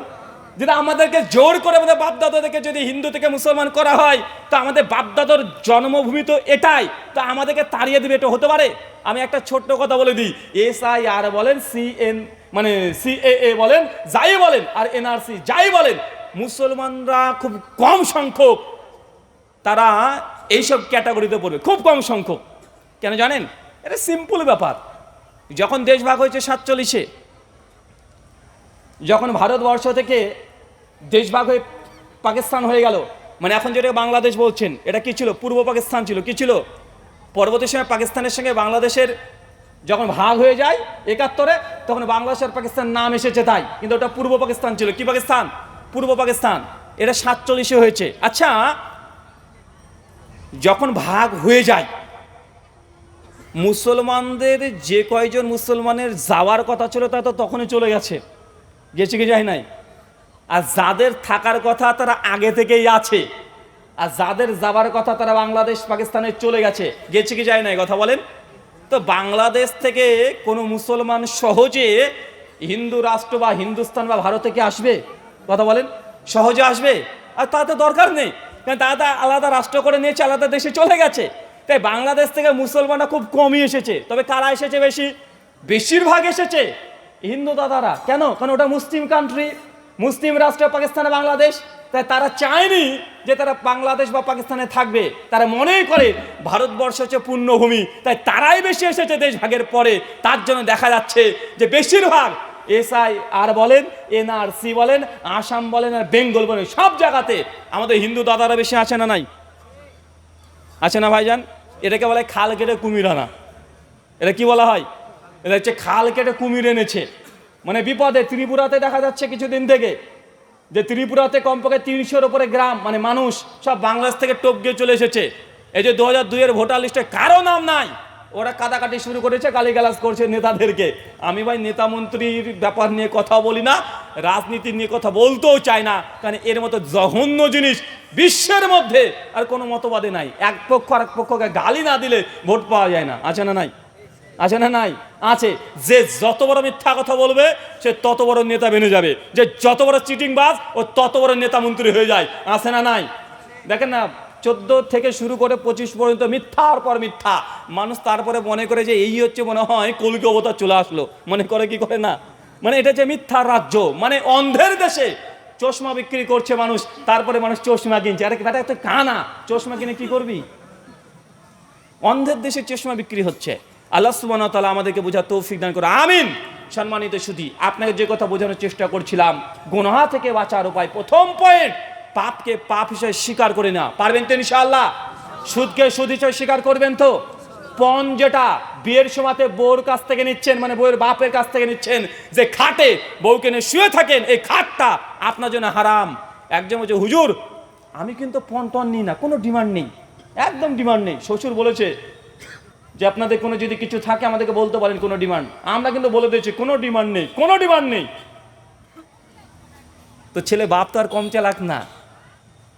যদি আমাদেরকে জোর করে আমাদের বাপদাদাদেরকে যদি হিন্দু থেকে মুসলমান করা হয়, তো আমাদের বাপদাদার জন্মভূমি তো এটাই, তো আমাদেরকে তাড়িয়ে দেবে? এটা হতে পারে? আমি একটা ছোট্ট কথা বলে দিই, SIR বলেন, CN মানে CAA বলেন, যাই বলেন, আর NRC যাই বলেন, মুসলমানরা খুব কম সংখ্যক তারা এইসব ক্যাটাগরিতে পড়বে, খুব কম সংখ্যক। কেন জানেন? এটা সিম্পল ব্যাপার। যখন দেশ ভাগ হয়েছে 47-এ, যখন ভারতবর্ষ থেকে দেশ ভাগ হয়ে পাকিস্তান হয়ে গেল, মানে এখন যেটা বাংলাদেশ বলছেন, এটা কি ছিল? পূর্ব পাকিস্তান ছিল। কি ছিল? পরবর্তী সময় পাকিস্তানের সঙ্গে বাংলাদেশের যখন ভাগ হয়ে যায় 71-এ, তখন বাংলাদেশ আর পাকিস্তান নাম এসেছে তাই, কিন্তু ওটা পূর্ব পাকিস্তান ছিল। কি পাকিস্তান? পূর্ব পাকিস্তান। এটা 47-এ হয়েছে। আচ্ছা, যখন ভাগ হয়ে যায়, মুসলমানদের যে কয়জন মুসলমানের যাওয়ার কথা ছিল তা তো তখনই চলে গেছে, গেছে কি যায় নাই? আর যাদের থাকার কথা তারা আগে থেকেই আছে, আর যাদের যাবার কথা তারা বাংলাদেশ পাকিস্তানে চলে গেছে, গেছে কি যায় নাই? কথা বলেন তো। বাংলাদেশ থেকে কোনো মুসলমান সহজে হিন্দু রাষ্ট্র বা হিন্দুস্তান বা ভারতে কি আসবে? কথা বলেন, সহজে আসবে? আর তাতে দরকার নেই, কারণ তারা আলাদা রাষ্ট্র করে নিয়েছে, আলাদা দেশে চলে গেছে। তাই বাংলাদেশ থেকে মুসলমানরা খুব কমই এসেছে। তবে কারা এসেছে বেশি? বেশিরভাগ এসেছে হিন্দু দাদারা। কেন? কারণ ওটা মুসলিম কান্ট্রি, মুসলিম রাষ্ট্র পাকিস্তান বাংলাদেশ। তাই তারা চায়নি যে তারা বাংলাদেশ বা পাকিস্তানে থাকবে, তারা মনে করে ভারতবর্ষ হচ্ছে পূর্ণভূমি, তাই তারাই বেশি এসেছে দেশ ভাগের পরে। তার জন্য দেখা যাচ্ছে যে বেশিরভাগ SIR বলেন, NRC বলেন, আসাম বলেন, আর বেঙ্গল বলেন, সব জায়গাতে আমাদের হিন্দু দাদারা বেশি আছে না নাই? আছে না ভাইজান? এটাকে বলে খাল কেটে কুমির আনা। এটা কি বলা হয়? এটা হচ্ছে খাল কেটে কুমির এনেছে। মানে বিপদে ত্রিপুরাতে দেখা যাচ্ছে কিছুদিন থেকে যে ত্রিপুরাতে কমপক্ষে 300-এর উপরে গ্রাম মানে মানুষ সব বাংলাদেশ থেকে টপকে চলে এসেছে। এই যে 2002-এর ভোটার লিস্টে কারো নাম নাই, ওরা কাটাকাটি শুরু করেছে, গালিগালাজ করছে নেতাদেরকে। আমি ভাই নেতা মন্ত্রীর ব্যাপার নিয়ে কথা বলি না, রাজনীতি নিয়ে কথা বলতেও চাই না, কারণ এর মতো জঘন্য জিনিস বিশ্বের মধ্যে আর কোনো মতবাদে নাই। এক পক্ষ আর এক পক্ষকে গালি না দিলে ভোট পাওয়া যায় না। আছে না নাই? আছে না নাই? আছে। যে যত বড় মিথ্যা কথা বলবে সে তত বড় নেতা বেনে যাবে, যে যত বড় চিটিংবাজ ও তত বড় নেতা মন্ত্রী হয়ে যায়। আছে না নাই? দেখেন না, 14 থেকে শুরু করে 25 পর্যন্ত মিথ্যার পর মিথ্যা। মানুষ তারপরে মনে করে যে এই হচ্ছে মনে হয় কলকি অবতার চলে আসলো, মনে করে কি করে না? মানে এটা যে মিথ্যার রাজ্য, মানে অন্ধের দেশে চশমা বিক্রি করছে মানুষ, তারপরে মানুষ চশমা কিনছে। আরে বেটা তুই কানা, চশমা কিনে কি করবি? অন্ধের দেশে চশমা বিক্রি হচ্ছে। আল্লাহ সুবহানাহু ওয়া তাআলা আমাদেরকে বোঝার তৌফিক দান করে, আমিন। সম্মানিত সুধী, আপনাকে যে কথা বোঝানোর চেষ্টা করছিলাম, গুনাহ থেকে বাঁচার উপায়, প্রথম পয়েন্ট, পাপকে পাপ হিসেবে স্বীকার করে না। পারবেন তো ইনশাআল্লাহ? সুদকে সুদ হিসেবে স্বীকার করবেন তো? পণ যেটা বিয়ের সময়তে বউর কাছ থেকে নিচ্ছেন, মানে বউয়ের বাপের কাছ থেকে নিচ্ছেন, যে খাটে বউকে নিয়ে শুয়ে থাকেন, এই খাটটা আপনার জন্য হারাম। একজন বলছে, হুজুর আমি কিন্তু পণ টন নিই না, কোনো ডিমান্ড নেই, একদম ডিমান্ড নেই। শ্বশুর বলেছে যে আপনাদের কোনো যদি কিছু থাকে আমাদেরকে বলতে পারেন, কোনো ডিমান্ড। আমরা কিন্তু বলে দিয়েছি কোনো ডিমান্ড নেই, কোনো ডিমান্ড নেই। তো ছেলে বাপ তো আর কম চালাক না।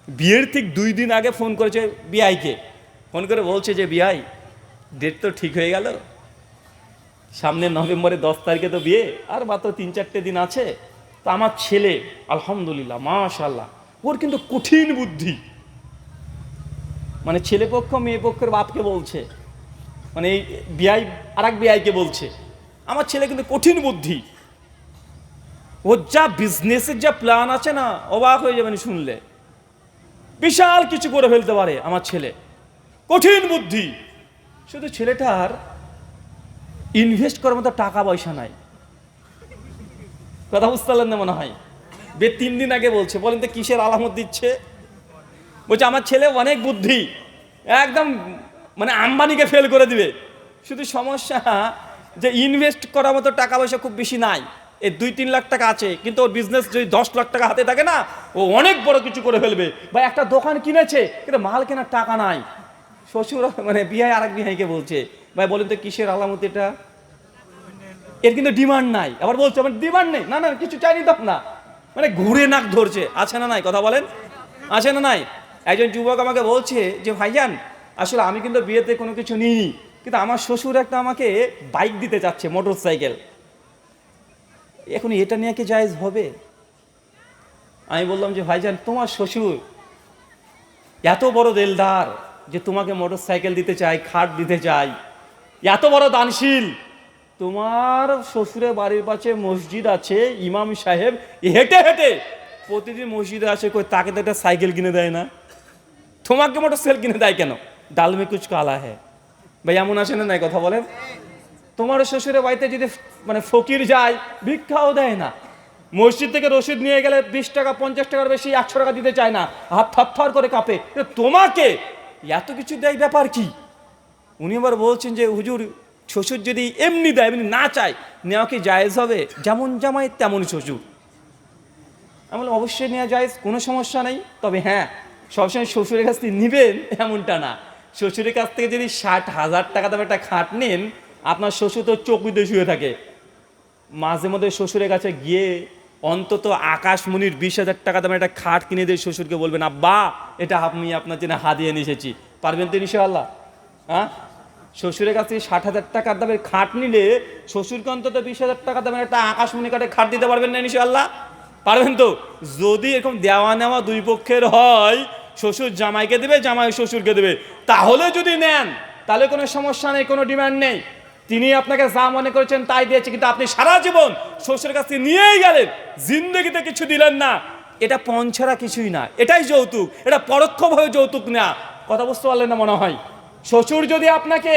বিয়ের ঠিক 2 দিন আগে ফোন করেছে বিআইকে, ফোন করে বলছে যে বিআই ডেট তো ঠিক হয়ে গেল, সামনে নভেম্বরের 10 তারিখে তো বিয়ে, আর মাত্র 3-4টে দিন আছে। তো আমার ছেলে আলহামদুলিল্লাহ মাশাআল্লাহ, ওর কিন্তু কঠিন বুদ্ধি। মানে ছেলে পক্ষ মেয়ে পক্ষের বাপকে বলছে, মানে এই বিআই আর এক বিআইকে বলছে, আমার ছেলে কিন্তু কঠিন বুদ্ধি, ওর যা বিজনেসের যা প্ল্যান আছে না, অবাক হয়ে যাবেন শুনলে। বিশাল কিছু করে ফেলতে পারে আমার ছেলে, কঠিন বুদ্ধি। শুধু ছেলেটার ইনভেস্ট করার মতো টাকা পয়সা নাই। কথা বুঝতে পারলেন না মনে হয়? 3 দিন আগে বলছে, বলেন তো কিসের আলামত দিচ্ছে? বলছে আমার ছেলে অনেক বুদ্ধি, একদম মানে আম্বানিকে ফেল করে দিবে। শুধু সমস্যা যে ইনভেস্ট করার মতো টাকা পয়সা খুব বেশি নাই। এই 2-3 লাখ টাকা আছে, কিন্তু ওর বিজনেস যদি 10 লাখ টাকা হাতে থাকে না, ও অনেক বড় কিছু করে ফেলবে। বা একটা দোকান কিনেছে, কিন্তু মাল কেনার টাকা নাই। শ্বশুর মানে বিহাই আরেক বিহাইকে বলছে, ভাই বলেন তো কিসের আলামত এটা? এর কিন্তু ডিমান্ড নাই। আবার বলছে আমার ডিমান্ড নেই, না না কিছু চাইনি তো না, মানে ঘুরে নাক ধরছে। আছে না নাই? কথা বলেন, আছে না নাই? একজন যুবক আমাকে বলছে যে ভাইজান আসলে আমি কিন্তু বিয়েতে কোনো কিছু নিইনি, কিন্তু আমার শ্বশুর একটা আমাকে বাইক দিতে চাচ্ছে, মোটর সাইকেল। এখন এটা নিয়ে কি জায়েজ হবে? আমি বললাম যে ভাইজান তোমার শ্বশুর এত বড় দিলদার যে তোমাকে মোটর সাইকেল দিতে চাই, খাট দিতে চাই, এত বড় দানশীল। তোমার শ্বশুরের বাড়ির পাশে মসজিদ আছে, ইমাম সাহেব হেঁটে হেঁটে প্রতিদিন মসজিদে আসে, কই তাকে তো একটা সাইকেল কিনে দেয় না, তোমাকে মোটর সাইকেল কিনে দেয় কেন? ডাল মে কুছ কালা হ্যায়। ভাই এমন আসে না নাই? কথা বলেন। তোমার শ্বশুরের বাড়িতে যদি মানে ফকির যায়, ভিক্ষাও দেয় না, মসজিদ থেকে রসিদ নিয়ে গেলে 20 টাকা 50 টাকার বেশি 100 টাকা দিতে চায় না, হাত থরথর করে কাঁপে, তোমাকে এত কিছু দেয়, ব্যাপার কি? উনি আবার বলছেন যে হুজুর শ্বশুর যদি এমনি দেয়, এমনি না চায়, নেওয়া কি জায়েজ হবে? যেমন জামাই তেমন শ্বশুর। আমি বললাম অবশ্যই নেওয়া জায়েজ, কোনো সমস্যা নেই। তবে হ্যাঁ, সবসময় শ্বশুরের কাছ থেকে নিবেন এমনটা না। শ্বশুরের কাছ থেকে যদি 60,000 টাকা দামের একটা খাট নেন, আপনার শ্বশুর তো চৌকিতে শুয়ে থাকে, মাঝে মধ্যে শ্বশুরের কাছে গিয়ে অন্তত আকাশমণির 20,000 টাকা দামের একটা খাট কিনে দিয়ে শ্বশুরকে বলবেন আব্বা এটা আমি আপনার জন্য হাদিয়া নিয়ে এসেছি। পারবেন তো ইনশাআল্লাহ? হ্যাঁ, শ্বশুরের কাছে 60,000 টাকার দামের খাট নিলে শ্বশুরকে অন্তত 20,000 টাকা দামের একটা আকাশমণি কাঠের খাট দিতে পারবেন না ইনশাআল্লাহ? পারবেন তো? যদি এরকম দেওয়া নেওয়া দুই পক্ষের হয়, শ্বশুর জামাইকে দেবে, জামাই শ্বশুরকে দেবে, তাহলে যদি নেন তাহলে কোনো সমস্যা নেই, কোনো ডিমান্ড নেই। তিনি আপনাকে যা মনে করেছেন তাই দিয়েছে, কিন্তু আপনি সারা জীবন শ্বশুরের কাছে নিয়েই গেলেন, জিন্দগিতে কিছু দিলেন না। এটা পণ ছাড়া কিছুই না, এটাই যৌতুক। এটা পরোক্ষভাবে যৌতুক না। কথা বুঝতে পারলেন না মনে হয়? শ্বশুর যদি আপনাকে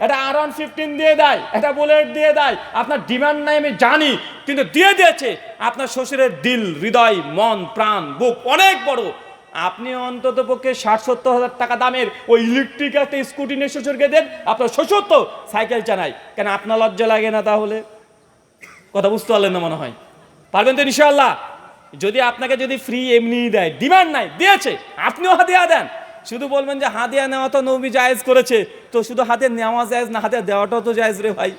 একটা R115 দিয়ে দেয়, একটা বুলেট দিয়ে দেয়, আপনার ডিমান্ড নাই আমি জানি, কিন্তু দিয়ে দিয়েছে, আপনার শ্বশুরের দিল, হৃদয়, মন, প্রাণ, বুক অনেক বড়। আপনি অন্তত পক্ষে 60-70 হাজার টাকা দামের ওই ইলেকট্রিক একটা স্কুটি নিয়ে শ্বশুরকে দেন, আপনার শ্বশুর তো সাইকেল চালায়, কেন আপনার লজ্জা লাগে না? তাহলে কথা বুঝতে পারলেন না মনে হয়? পারবেন তো ইনশাআল্লাহ? যদি আপনাকে যদি ফ্রি এমনি দেয়, ডিমান্ড নাই, দিয়েছে, আপনিও হাদিয়া দেন। শুধু বলবেন যে হাদিয়া নেওয়া তো নবী জায়েজ করেছে, তো শুধু হাদিয়া নেওয়া জায়েজ না, হাদিয়া দেওয়াটাও তো জায়েজ রে ভাই।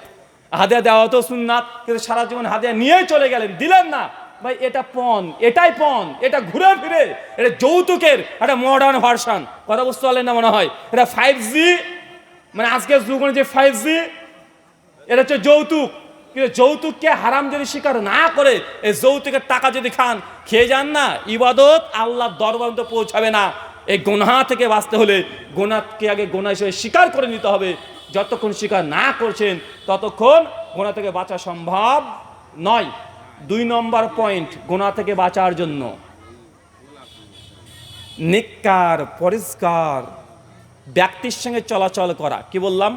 হাদিয়া দেওয়া তো সুন্নাত, কিন্তু সারা জীবন হাদিয়া নিয়েই চলে গেলেন, দিলেন না। ভাই এটা পণ, এটাই পণ, এটা ঘুরে ফিরে এটা যৌতুকের একটা মডার্ন ভার্সন। কথা বুঝতে পারলেন না মনে হয়? এটা 5G, মানে আজকের যুগ যে 5G, এটা হচ্ছে যৌতুক। কিন্তু যৌতুককে হারাম যদি স্বীকার না করে, এই যৌতুকের টাকা যদি খান, খেয়ে যান না, ইবাদত আল্লাহর দরবার তো পৌঁছাবে না। এই গুনাহ থেকে বাঁচতে হলে গুনাহকে আগে গুনাহ হিসেবে স্বীকার করে নিতে হবে। যতক্ষণ স্বীকার না করছেন ততক্ষণ গুনাহ থেকে বাঁচা সম্ভব নয়। 2 নম্বর পয়েন্ট গুনাহ থেকে বাঁচার জন্য নেককার পরিষ্কার ব্যক্তির সঙ্গে চলাচল করা। কি বললাম?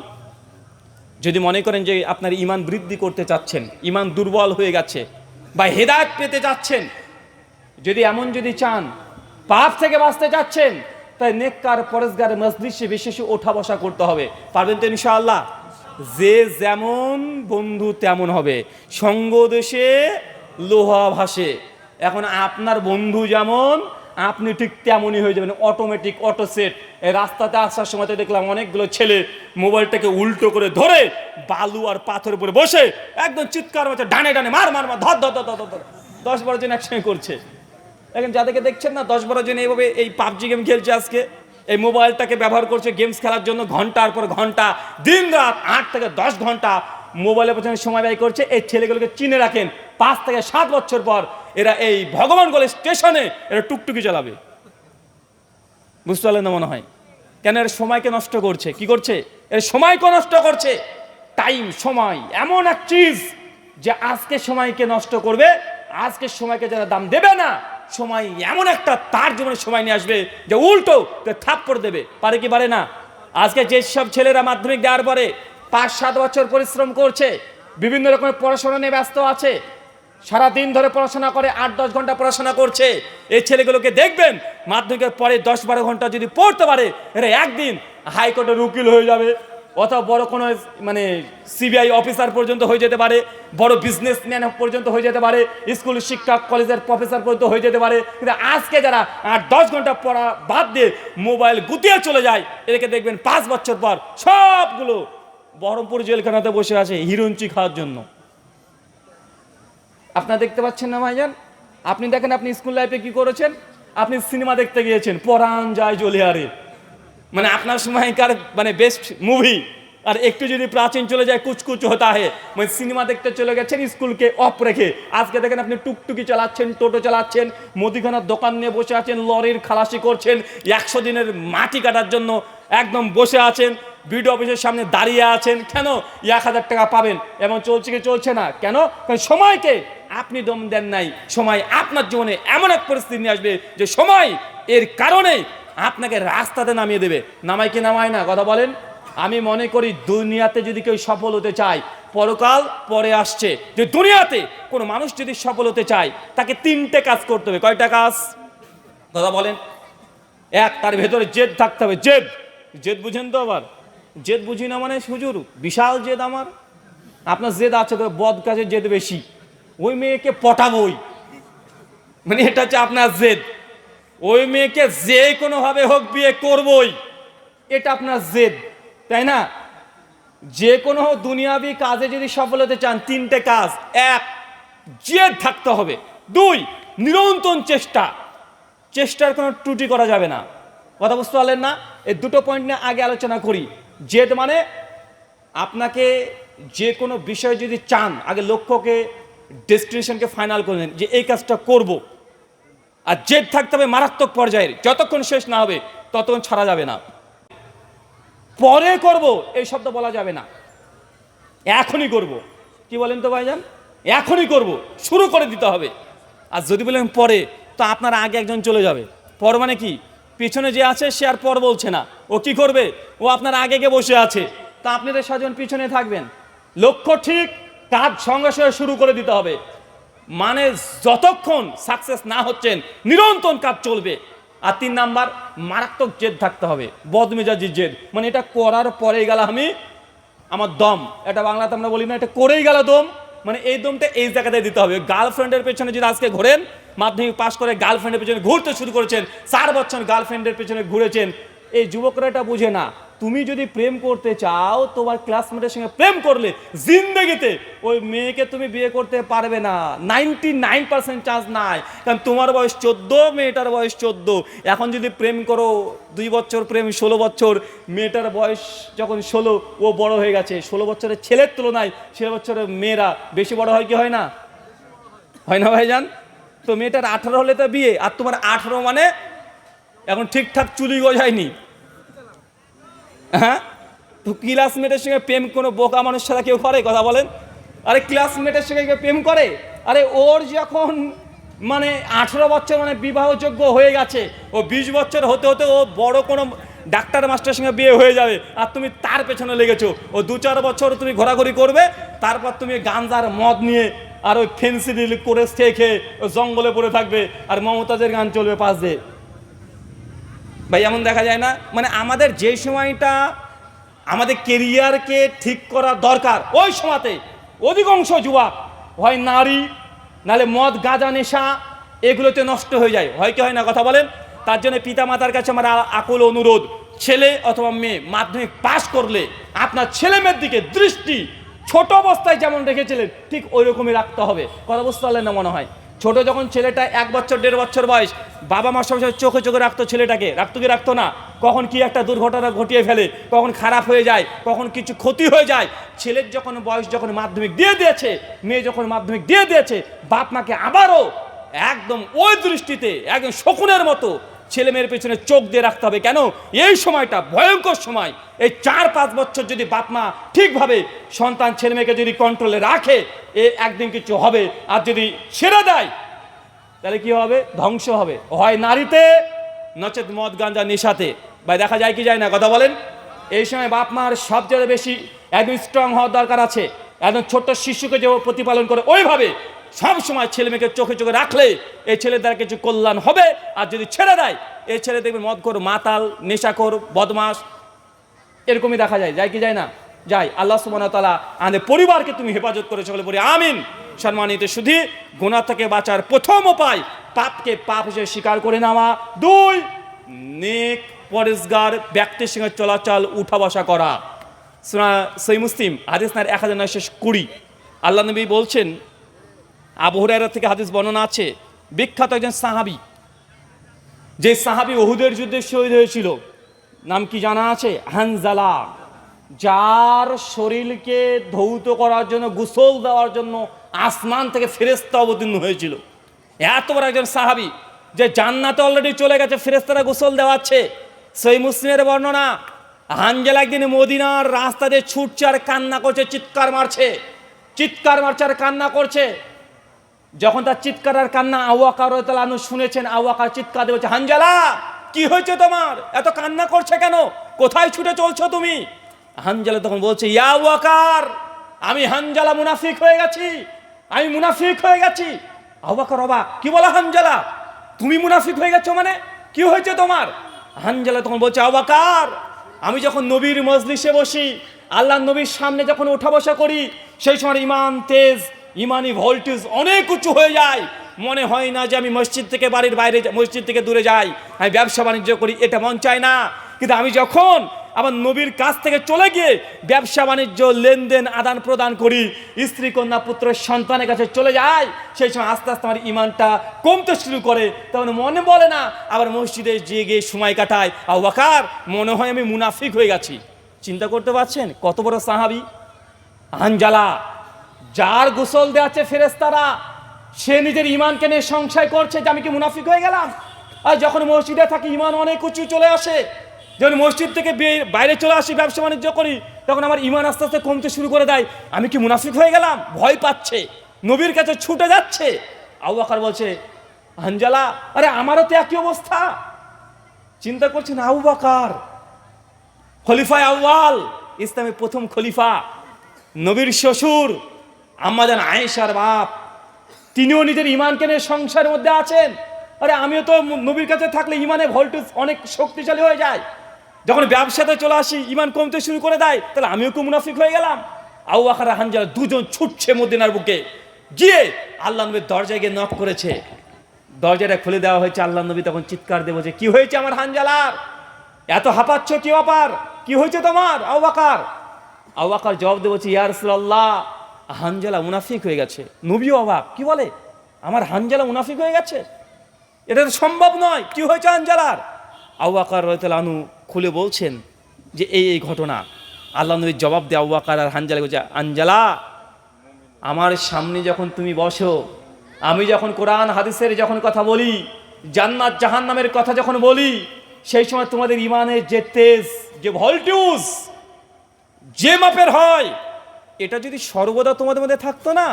যদি মনে করেন যে আপনার ঈমান বৃদ্ধি করতে চাচ্ছেন, ঈমান দুর্বল হয়ে গেছে বা হেদায়েত পেতে যাচ্ছেন, যদি এমন যদি চান, পাপ থেকে বাঁচতে চাচ্ছেন, তাই নেককার পরেশগার মজলিসে বিশেষে ওঠা বসা করতে হবে। পারবেন তো ইনশাআল্লাহ? যে যেমন বন্ধু তেমন হবে, সঙ্গ দেশে লোহা ভাসে। এখন আপনার বন্ধু যেমন, আপনি ঠিক তেমনই হয়ে যাবেন, অটোমেটিক অটো সেট। এই রাস্তাতে আসার সময় দেখলাম অনেকগুলো ছেলে মোবাইলটাকে উল্টো করে ধরে বালু আর পাথরের উপরে বসে একদম চিৎকার মারছে, ডানে ডানে মার মার মার, ধর ধর ধর ধর ধর, 10-12 জন একসঙ্গে করছে। এখন যাদেরকে দেখছেন না 10-12 জন এইভাবে এই পাবজি গেম খেলছে, আজকে এই মোবাইলটাকে ব্যবহার করছে গেমস খেলার জন্য, ঘন্টার পর ঘন্টা, দিন রাত 8 থেকে 10 ঘন্টা মোবাইলের পেছনে সময় ব্যয় করছে। এই ছেলেগুলোকে চিনে রাখেন, 5 থেকে 7 বছর পর এরা এই ভগবানগোলা স্টেশনে এরা টুকটুকি চালাবে। বুঝতে পারলেন না মনে হয়? কেন? এর সময়কে নষ্ট করছে। কি করছে? এর সময়কে নষ্ট করছে। টাইম, সময় এমন এক চিজ যে আজকে সময়কে নষ্ট করবে, আজকে সময়কে যারা দাম দেবে না, সময় এমন একটা তার জীবনে সময় নিয়ে আসবে যে উল্টো থাপ্পড় দেবে। পারে কি পারে না? আজকে যেসব ছেলেরা মাধ্যমিক দেওয়ার পরে 5-7 বছর পরিশ্রম করছে, বিভিন্ন রকমের পড়াশোনা নিয়ে ব্যস্ত আছে, সারাদিন ধরে পড়াশোনা করে, 8-10 ঘন্টা পড়াশোনা করছে, এই ছেলেগুলোকে দেখবেন মাধ্যমিকের পরে 10-12 ঘন্টা যদি পড়তে পারে, এরা একদিন হাইকোর্টের উকিল হয়ে যাবে, অথবা বড় কোনো মানে সিবিআই অফিসার পর্যন্ত হয়ে যেতে পারে, বড় বিজনেসম্যান পর্যন্ত হয়ে যেতে পারে, স্কুল শিক্ষক কলেজের প্রফেসর পর্যন্ত হয়ে যেতে পারে। কিন্তু আজকে যারা 8-10 ঘন্টা পড়া বাদ দিয়ে মোবাইল গুতিয়ে চলে যায়, এদেরকে দেখবেন 5 বছর পর সবগুলো বহরমপুর জেলখানাতে বসে আছে হিরুঞ্চি খাওয়ার জন্য। আপনারা দেখতে পাচ্ছেন না ভাইজান? আপনি দেখেন, আপনি স্কুল লাইফে কি করেছেন? আপনি সিনেমা দেখতে গিয়েছেন, পরাণ যায় জ্বলে আরে, মানে আপনার সময়কার মানে বেস্ট মুভি, আর একটু যদি প্রাচীন চলে যায় কুচকুচ হতা হে, মানে সিনেমা দেখতে চলে গেছেন স্কুলকে অফ রেখে। আজকে দেখেন আপনি টুকটুকি চালাচ্ছেন, টোটো চালাচ্ছেন, মুদিখানার দোকান নিয়ে বসে আছেন, লরির খালাসি করছেন, 100 দিনের মাটি কাটার জন্য একদম বসে আছেন, বিডিও অফিসের সামনে দাঁড়িয়ে আছেন। কেন? 1000 টাকা পাবেন, এবং চলছে কি চলছে না? কেন? কারণ সময়কে আপনি দম দেন নাই। সময় আপনার জীবনে এমন এক পরিস্থিতি নিয়ে আসবে যে সময় এর কারণে আপনাকে রাস্তাতে নামিয়ে দেবে। নামায় কি নামায় না? কথা বলেন। আমি মনে করি দুনিয়াতে যদি কেউ সফল হতে চায়, পরকাল পরে আসছে, যে দুনিয়াতে কোনো মানুষ যদি সফল হতে চায় তাকে 3টে কাজ করতে হবে। কয়টা কাজ? কথা বলেন। 1, তার ভেতরে জেদ থাকতে হবে। জেদ, জেদ বুঝেন তো? আবার জেদ বুঝি না মানে হুজুর বিশাল জেদ আমার। আপনার জেদ আছে তো, বদ কাজের জেদ বেশি, ওই মেয়েকে পটাবই, মানে এটা হচ্ছে আপনার জেদ। ওই মেয়েকে যে কোনোভাবে হোক বিয়ে করবই, এটা আপনার জেদ, তাই না? যে কোনো দুনিয়াবি কাজে যদি সফল হতে চান, 3টে কাজ। 1, জেদ থাকতে হবে। 2, নিরন্তর চেষ্টা, চেষ্টার কোনো ত্রুটি করা যাবে না। কথা বুঝতে পারলেন না? এই দুটো পয়েন্ট নিয়ে আগে আলোচনা করি। জেদ মানে আপনাকে যে কোনো বিষয় যদি চান, আগে লক্ষ্যকে, ডেস্টিনেশনকে ফাইনাল করে নেন যে এই কাজটা করব। আর জেদ থাকতে হবে মারাত্মক পর্যায়ের, যতক্ষণ শেষ না হবে ততক্ষণ ছাড়া যাবে না। পরে করব এই শব্দ বলা যাবে না, এখনই করব। কি বলেন তো ভাইজান? এখনই করব, শুরু করে দিতে হবে। আর যদি বলেন পরে, তো আপনার আগে একজন চলে যাবে। পর মানে কি? পিছনে যে আছে সে আর পর বলছে না, ও কি করবে? ও আপনার আগে গিয়ে বসে আছে, তা আপনাদের 6 জন পিছনে থাকবেন। লক্ষ্য ঠিক, কাজ সঙ্গে সঙ্গে শুরু করে দিতে হবে। মানে যতক্ষণ সাকসেস না হচ্ছেন নিরন্তর কাজ চলবে। আর 3 নাম্বার, মারাত্মক জেদ থাকতে হবে, বদমেজাজি জেদ, মানে এটা করার পরেই গেল আমি, আমার দম, এটা বাংলাতে আমরা বলি না, এটা করেই গেল দম, মানে এই দমটা এই জায়গাতে দিতে হবে। গার্লফ্রেন্ডের পেছনে যদি আজকে ঘোরেন, মাধ্যমিক পাশ করে গার্লফ্রেন্ডের পেছনে ঘুরতে শুরু করেছেন, 4 বছর গার্লফ্রেন্ডের পেছনে ঘুরেছেন, এই যুবকরা এটা বুঝে না। তুমি যদি প্রেম করতে চাও, তোমার ক্লাসমেটের সঙ্গে প্রেম করলে জিন্দগিতে ওই মেয়েকে তুমি বিয়ে করতে পারবে না, 99% চান্স নাই। কারণ তোমার বয়স 14, মেয়েটার বয়স 14। এখন যদি প্রেম করো, 2 বছর প্রেম, 16 বছর, মেয়েটার বয়স যখন 16, ও বড় হয়ে গেছে। 16 বছরের ছেলের তুলনায় 16 বছরের মেয়েরা বেশি বড় হয় কি হয় না? হয় না ভাইজান? তো মেয়েটার 18 হলে তো বিয়ে, আর তোমার 18 মানে এখন ঠিকঠাক চুলি গজায়নি। হ্যাঁ, তো ক্লাসমেটের সঙ্গে প্রেম কোনো বোকা মানুষ ছাড়া কেউ করে? কথা বলেন। আরে ক্লাসমেটের সঙ্গে কেউ প্রেম করে? আরে ওর যখন মানে 18 বছর মানে বিবাহযোগ্য হয়ে গেছে, ও 20 বছর হতে হতে ও বড় কোনো ডাক্তার মাস্টারের সঙ্গে বিয়ে হয়ে যাবে, আর তুমি তার পেছনে লেগেছো। ও 2-4 বছর তুমি ঘোরাঘুরি করবে, তারপর তুমি গাঞ্জার মদ নিয়ে আর ওই ফেন্সিডিল করে খেয়ে ও জঙ্গলে পড়ে থাকবে, আর মমতাজের গান চলবে পাশ দিয়ে। ভাই এমন দেখা যায় না? মানে আমাদের যে সময়টা আমাদের কেরিয়ারকে ঠিক করা দরকার, ওই সময়তে অধিকাংশ যুবক হয় নারী নাহলে মদ গাঁজা নেশা এগুলোতে নষ্ট হয়ে যায়। হয় কি হয় না কথা বলেন? তার জন্য পিতা মাতার কাছে আমার আকুল অনুরোধ, ছেলে অথবা মেয়ে মাধ্যমিক পাশ করলে আপনার ছেলে মেয়ের দিকে দৃষ্টি ছোট অবস্থায় যেমন রেখেছিলেন ঠিক ওই রকমই রাখতে হবে। কথা বুঝতে পারলেন না মনে হয়? ছোট যখন ছেলেটা 1 বছর 1.5 বছর বয়স, বাবা মা সবসময় চোখে চোখে রাখতো ছেলেটাকে, রাখতো কি রাখতো না? কখন কি একটা দুর্ঘটনা ঘটিয়ে ফেলে, কখন খারাপ হয়ে যায়, কখন কিছু ক্ষতি হয়ে যায়। ছেলের যখন বয়স যখন মাধ্যমিক দিয়ে দিয়েছে, মেয়ে যখন মাধ্যমিক দিয়ে দিয়েছে, বাপ মাকে আবারও একদম ওই দৃষ্টিতে একদম শকুনের মতো ছেলে মেয়ের পেছনে চোখ দিয়ে রাখতে হবে। কেন? এই সময়টা ভয়ঙ্কর সময়। এই 4-5 বছর যদি বাপ মা ঠিকভাবে সন্তান ছেলে মেয়েকে যদি কন্ট্রোলে রাখে, এ একদিন কিছু হবে। আর যদি ছেড়ে দেয় তাহলে কি হবে? ধ্বংস হবে, হয় নারীতে নচেত মদ গাঞ্জা নেশাতে। ভাই দেখা যায় কি যায় না কথা বলেন? এই সময় বাপ মার সবচেয়ে বেশি একদম স্ট্রং হওয়ার দরকার আছে। একদম ছোট্ট শিশুকে যে প্রতিপালন করে ওইভাবে সব সময় ছেলে মেয়েকে চোখে চোখে রাখলে এই ছেলের দ্বারা কিছু কল্যাণ হবে। আর যদি ছেড়ে দেয়, এই ছেলে দেখবে মদখোর, মাতাল, নেশাখোর, বদমাস, এরকমই দেখা যায়। যায় কি যায় না? যাই। আল্লাহ সুবহানাহু ওয়া তাআলা আমাদের পরিবারকে তুমি হেফাজত করে সকলে বলি আমিন। সম্মানিত শুধু গুনাহ থেকে বাঁচার প্রথম উপায় পাপকে পাপ হিসেবে স্বীকার করে নেওয়া। 2, নেক পরেজগার ব্যক্তির সঙ্গে চলাচল উঠা বসা করা। সহিহ মুসলিম হাদিস নাম্বার 1920। আল্লাহ নবী বলছেন, আবু হুরায়রা থেকে হাদিস বর্ণনা আছে, বিখ্যাত একজন সাহাবী, যে সাহাবী উহুদের যুদ্ধে শহীদ হয়েছিল, নাম কি জানা আছে? হানজালা। যার শরীরকে ধৌত করার জন্য, গোসল দেওয়ার জন্য আসমান থেকে ফেরেশতা অবতীর্ণ হয়েছিল। এত বড় একজন সাহাবী যে জান্নাতে অলরেডি চলে গেছে, ফেরেশতারা গোসল দেওয়াচ্ছে। সহিহ মুসলিমের বর্ণনা, হানজালা একদিন মদিনার রাস্তা দিয়ে ছুটছে আর কান্না করছে, চিৎকার মারছে আর কান্না করছে। যখন তার চিৎকার আর কান্না আবু বকর রাদিয়াল্লাহু আনহু শুনেছেন, আবু বকর চিৎকার দিয়ে বলছে, হানজালা কি হয়েছে তোমার? এত কান্না করছে কেন? কোথায় ছুটে চলছো তুমি? হানজালা তখন বলছে, ইয়া আবু বকর, আমি হানজালা মুনাফিক হয়ে গেছি। আবু বকর অবাক, কি বলা হানজালা? তুমি মুনাফিক হয়ে গেছো মানে? কি হয়েছে তোমার? হানজালা তখন বলছে, আবু বকর, আমি যখন নবীর মজলিসে বসি, আল্লাহর নবীর সামনে যখন ওঠা বসা করি, সেই সময় ইমান তেজ, ইমানি ভোল্টেজ অনেক উঁচু হয়ে যায়। মনে হয় না যে আমি মসজিদ থেকে বাড়ির বাইরে, মসজিদ থেকে দূরে যাই, আমি ব্যবসা বাণিজ্য করি, এটা মন চায় না। কিন্তু আমি যখন আমার নবীর কাছ থেকে চলে গিয়ে ব্যবসা বাণিজ্য লেনদেন আদান প্রদান করি, স্ত্রী কন্যা পুত্র সন্তানের কাছে চলে যায়, সেই সময় আস্তে আস্তে আমার ইমানটা কমতে শুরু করে। তখন মনে বলে না, আবার মসজিদে গিয়ে সময় কাটায়। আবু বকর, মনে হয় আমি মুনাফিক হয়ে গেছি। চিন্তা করতে পারছেন কত বড় সাহাবী হানজালা, যার গোসল দেওয়াচ্ছে ফেরেশতারা, সে নিজের ইমানকে নিয়ে সংশয় করছে যে আমি কি মুনাফিক হয়ে গেলাম? আর যখন মসজিদে থাকি ইমান অনেক উঁচু চলে আসে, যখন মসজিদ থেকে বাইরে চলে আসি, ব্যবসা বাণিজ্য করি, তখন আমার ইমান আস্তে আস্তে কমতে শুরু করে দেয়। আমি কি মুনাফিক হয়ে গেলাম? ভয় পাচ্ছে, নবীর কাছে ছুটে যাচ্ছে। আবু বকর বলছে, হানজালা, আরে আমারও তো একই অবস্থা। চিন্তা করছেন, আবু বকর খলিফায়ে আউয়াল, ইসলামের প্রথম খলিফা, নবীর শ্বশুর, আম্মাজান আয়েশার বাপ, তিনিও নিজের ইমানকে নিয়ে সংসারের মধ্যে আছেন। আরে আমিও তো নবীর কাছে থাকলে ইমানের ভোল্টেজ অনেক শক্তিশালী হয়ে যায়, যখন ব্যবসাতে চলে আসি ইমান কমতে শুরু করে দেয়, তাহলে আমিও কি মুনাফিক হয়ে গেলাম? আবু বকর আর হানজালা দুজন ছুটছে মদিনার বুকে, গিয়ে আল্লাহ নবীর দরজায় গিয়ে নক করেছে। দরজাটা খুলে দেওয়া হয়েছে। আল্লাহ নবী তখন চিৎকার দিয়ে বলছে, কি হয়েছে আমার হানজালার? এত হাঁপাচ্ছ কি ব্যাপার? কি হয়েছে তোমার? আবু বকর জবাব দিয়ে বলছে, ইয়া রাসূলুল্লাহ, হানজালা মুনাফিক হয়ে গেছে। নবীও অবাক, কি বলে? আমার হানজালা মুনাফিক হয়ে গেছে? এটা তো সম্ভব নয়। কি হয়েছে হানজালার? আবু বকর রাদিয়াল্লাহু আনহু খুলে বলছেন যে এই ঘটনা। আল্লাহ নবীর জবাব দিয়ে আবু বকর আর হানজালা বলছে, হানজালা, আমার সামনে যখন তুমি বসো, আমি যখন কোরআন হাদিসের যখন কথা বলি, জান্নাত জাহান্নামের কথা যখন বলি, সেই সময় তোমাদের ইমানের যে তেজ, যে ভোল্টেজ যে মাপের হয়, এটা যদি সর্বদা তোমাদের মধ্যে থাকতো না,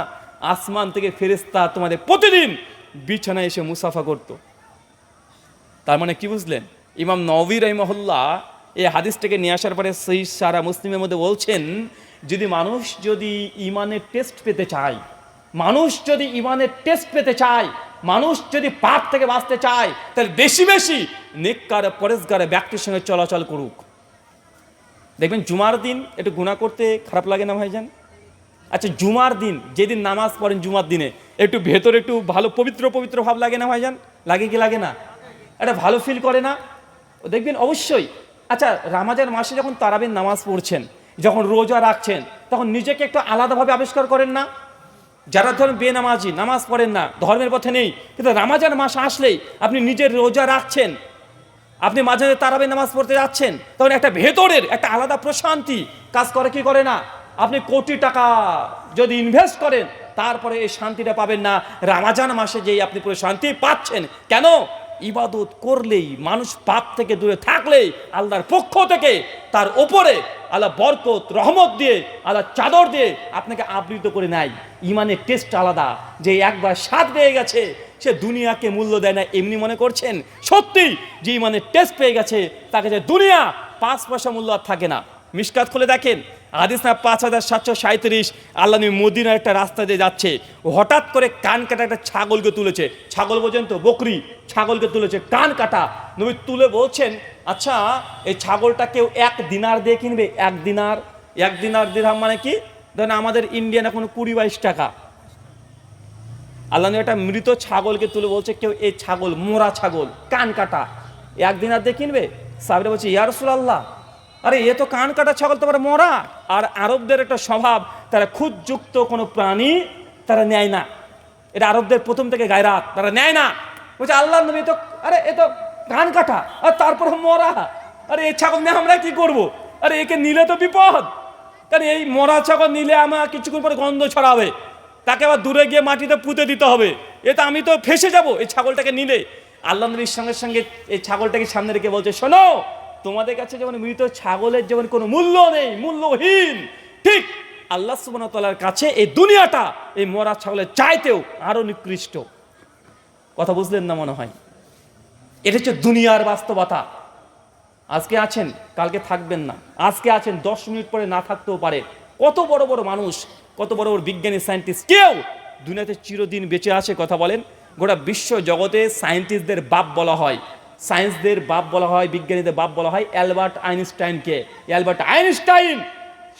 আসমান থেকে ফেরেশতা তোমাদের প্রতিদিন বিছানায় এসে মুসাফা করত। তার মানে কি বুঝলেন? ইমাম নবী রাহিমাহুল্লাহ এই হাদিসটাকে নিয়ে আসার পরে সেই সারা মুসলিমের মধ্যে বলছেন, যদি মানুষ যদি ইমানের টেস্ট পেতে চায়, মানুষ যদি ইমানের টেস্ট পেতে চায়, মানুষ যদি পাপ থেকে বাঁচতে চায়, তাহলে বেশি বেশি নেককার পরেশগার ব্যক্তির সঙ্গে চলাচল করুক। দেখবেন জুমার দিন একটু গুনাহ করতে খারাপ লাগে না ভাইজান? আচ্ছা, জুমার দিন যেদিন নামাজ পড়েন জুমার দিনে একটু ভেতরে একটু ভালো পবিত্র পবিত্র ভাব লাগে না ভাইজান? লাগে কি লাগে না? এটা ভালো ফিল করে না? দেখবেন অবশ্যই। আচ্ছা, রমজান মাসে যখন তারাবির নামাজ পড়ছেন, যখন রোজা রাখছেন, তখন নিজেকে একটু আলাদাভাবে আবিষ্কার করেন না? যারা ধরেন বেনামাজি, নামাজ পড়েন না, ধর্মের পথে নেই, কিন্তু রমজান মাস আসলেই আপনি নিজের রোজা রাখছেন, আপনি মাঝে মাঝে তারাবির নামাজ পড়তে যাচ্ছেন, তখন একটা ভেতরের একটা আলাদা প্রশান্তি কাজ করে কি করে না? আপনি কোটি টাকা যদি ইনভেস্ট করেন, তারপরে এই শান্তিটা পাবেন না রমজান মাসে যেই আপনি পুরো শান্তি পাচ্ছেন। কেন? ইবাদত করলেই, মানুষ পাপ থেকে দূরে থাকলেই আল্লাহর পক্ষ থেকে তার ওপরে আল্লাহ বরকত রহমত দিয়ে, আল্লাহ চাদর দিয়ে আপনাকে আবৃত করে নেয়। ইমানের টেস্ট আলাদা। যে একবার স্বাদ পেয়ে গেছে সে দুনিয়াকে মূল্য দেয় না এমনি মনে করছেন? সত্যি যে ইমানের টেস্ট পেয়ে গেছে তাকে যে দুনিয়া 5 পয়সা মূল্য আর থাকে না। মিশকাত খুলে দেখেন, হাদিস না 5737, আল্লাহ নবী মদিনার একটা রাস্তা দিয়ে যাচ্ছে, হঠাৎ করে কান কাটা একটা ছাগলকে তুলেছে। ছাগল বোঝেন তো, বকরি, ছাগলকে তুলেছে কান কাটা। নবী তুলে বলছেন, আচ্ছা এই ছাগলটা কেউ 1 দিনার দিয়ে কিনবে? 1 দিনার, 1 দিনার দিরহাম মানে কি? ধরেন আমাদের ইন্ডিয়ান এখন 20-22 টাকা। আল্লাহ নবী একটা মৃত ছাগলকে তুলে বলছে, কেউ এই ছাগল, মোরা ছাগল কান কাটা 1 দিনার দিয়ে কিনবে? সাহাবীরা বলছে, ইয়া রাসূলুল্লাহ, আরে এ তো কান কাটা ছাগল, তোমার মরা। আর আরবদের একটা স্বভাব, তারা খুঁতযুক্ত কোনো প্রাণী তারা নেয় না। এটা আরবদের প্রথম থেকে গায়রাত, তারা নেয় না। বলছে আল্লাহ নবী তো, আরে এ তো কান কাটা আর তারপর মরা, আরে এই ছাগল নিয়ে আমরা কি করব? আরে একে নিলে তো বিপদ, কারণ এই মরা ছাগল নিলে আমার কিছুক্ষণ পরে গন্ধ ছড়াবে, তাকে আবার দূরে গিয়ে মাটিতে পুঁতে দিতে হবে, এতে আমি তো ফেসে যাব এই ছাগলটাকে নিলে। আল্লাহ নবীর সঙ্গে সঙ্গে এই ছাগলটাকে সামনে রেখে বলছে, শোনো, তোমাদের কাছে যেমন মৃত ছাগলের যেমন কোনো মূল্য নেই, মূল্যহীন, ঠিক আল্লাহ সুবহানাহু ওয়া তাআলার কাছে এই দুনিয়াটা এই মরা ছাগলের চাইতেও আরো নিকৃষ্ট। কথা বুঝলেন না মনে হয়? এটা হচ্ছে দুনিয়ার বাস্তবতা। আজকে আছেন, কালকে থাকবেন না। আজকে আছেন, 10 মিনিট পরে না থাকতেও পারে। কত বড় বড় মানুষ, কত বড় বড় বিজ্ঞানী, সায়েন্টিস্ট, কেউ দুনিয়াতে চিরদিন বেঁচে আছে? কথা বলেন। গোটা বিশ্ব জগতে সায়েন্টিস্টদের বাপ বলা হয়, সায়েন্সদের বাপ বলা হয়, বিজ্ঞানীদের বাপ বলা হয় অ্যালবার্ট আইনস্টাইনকে। অ্যালবার্ট আইনস্টাইন,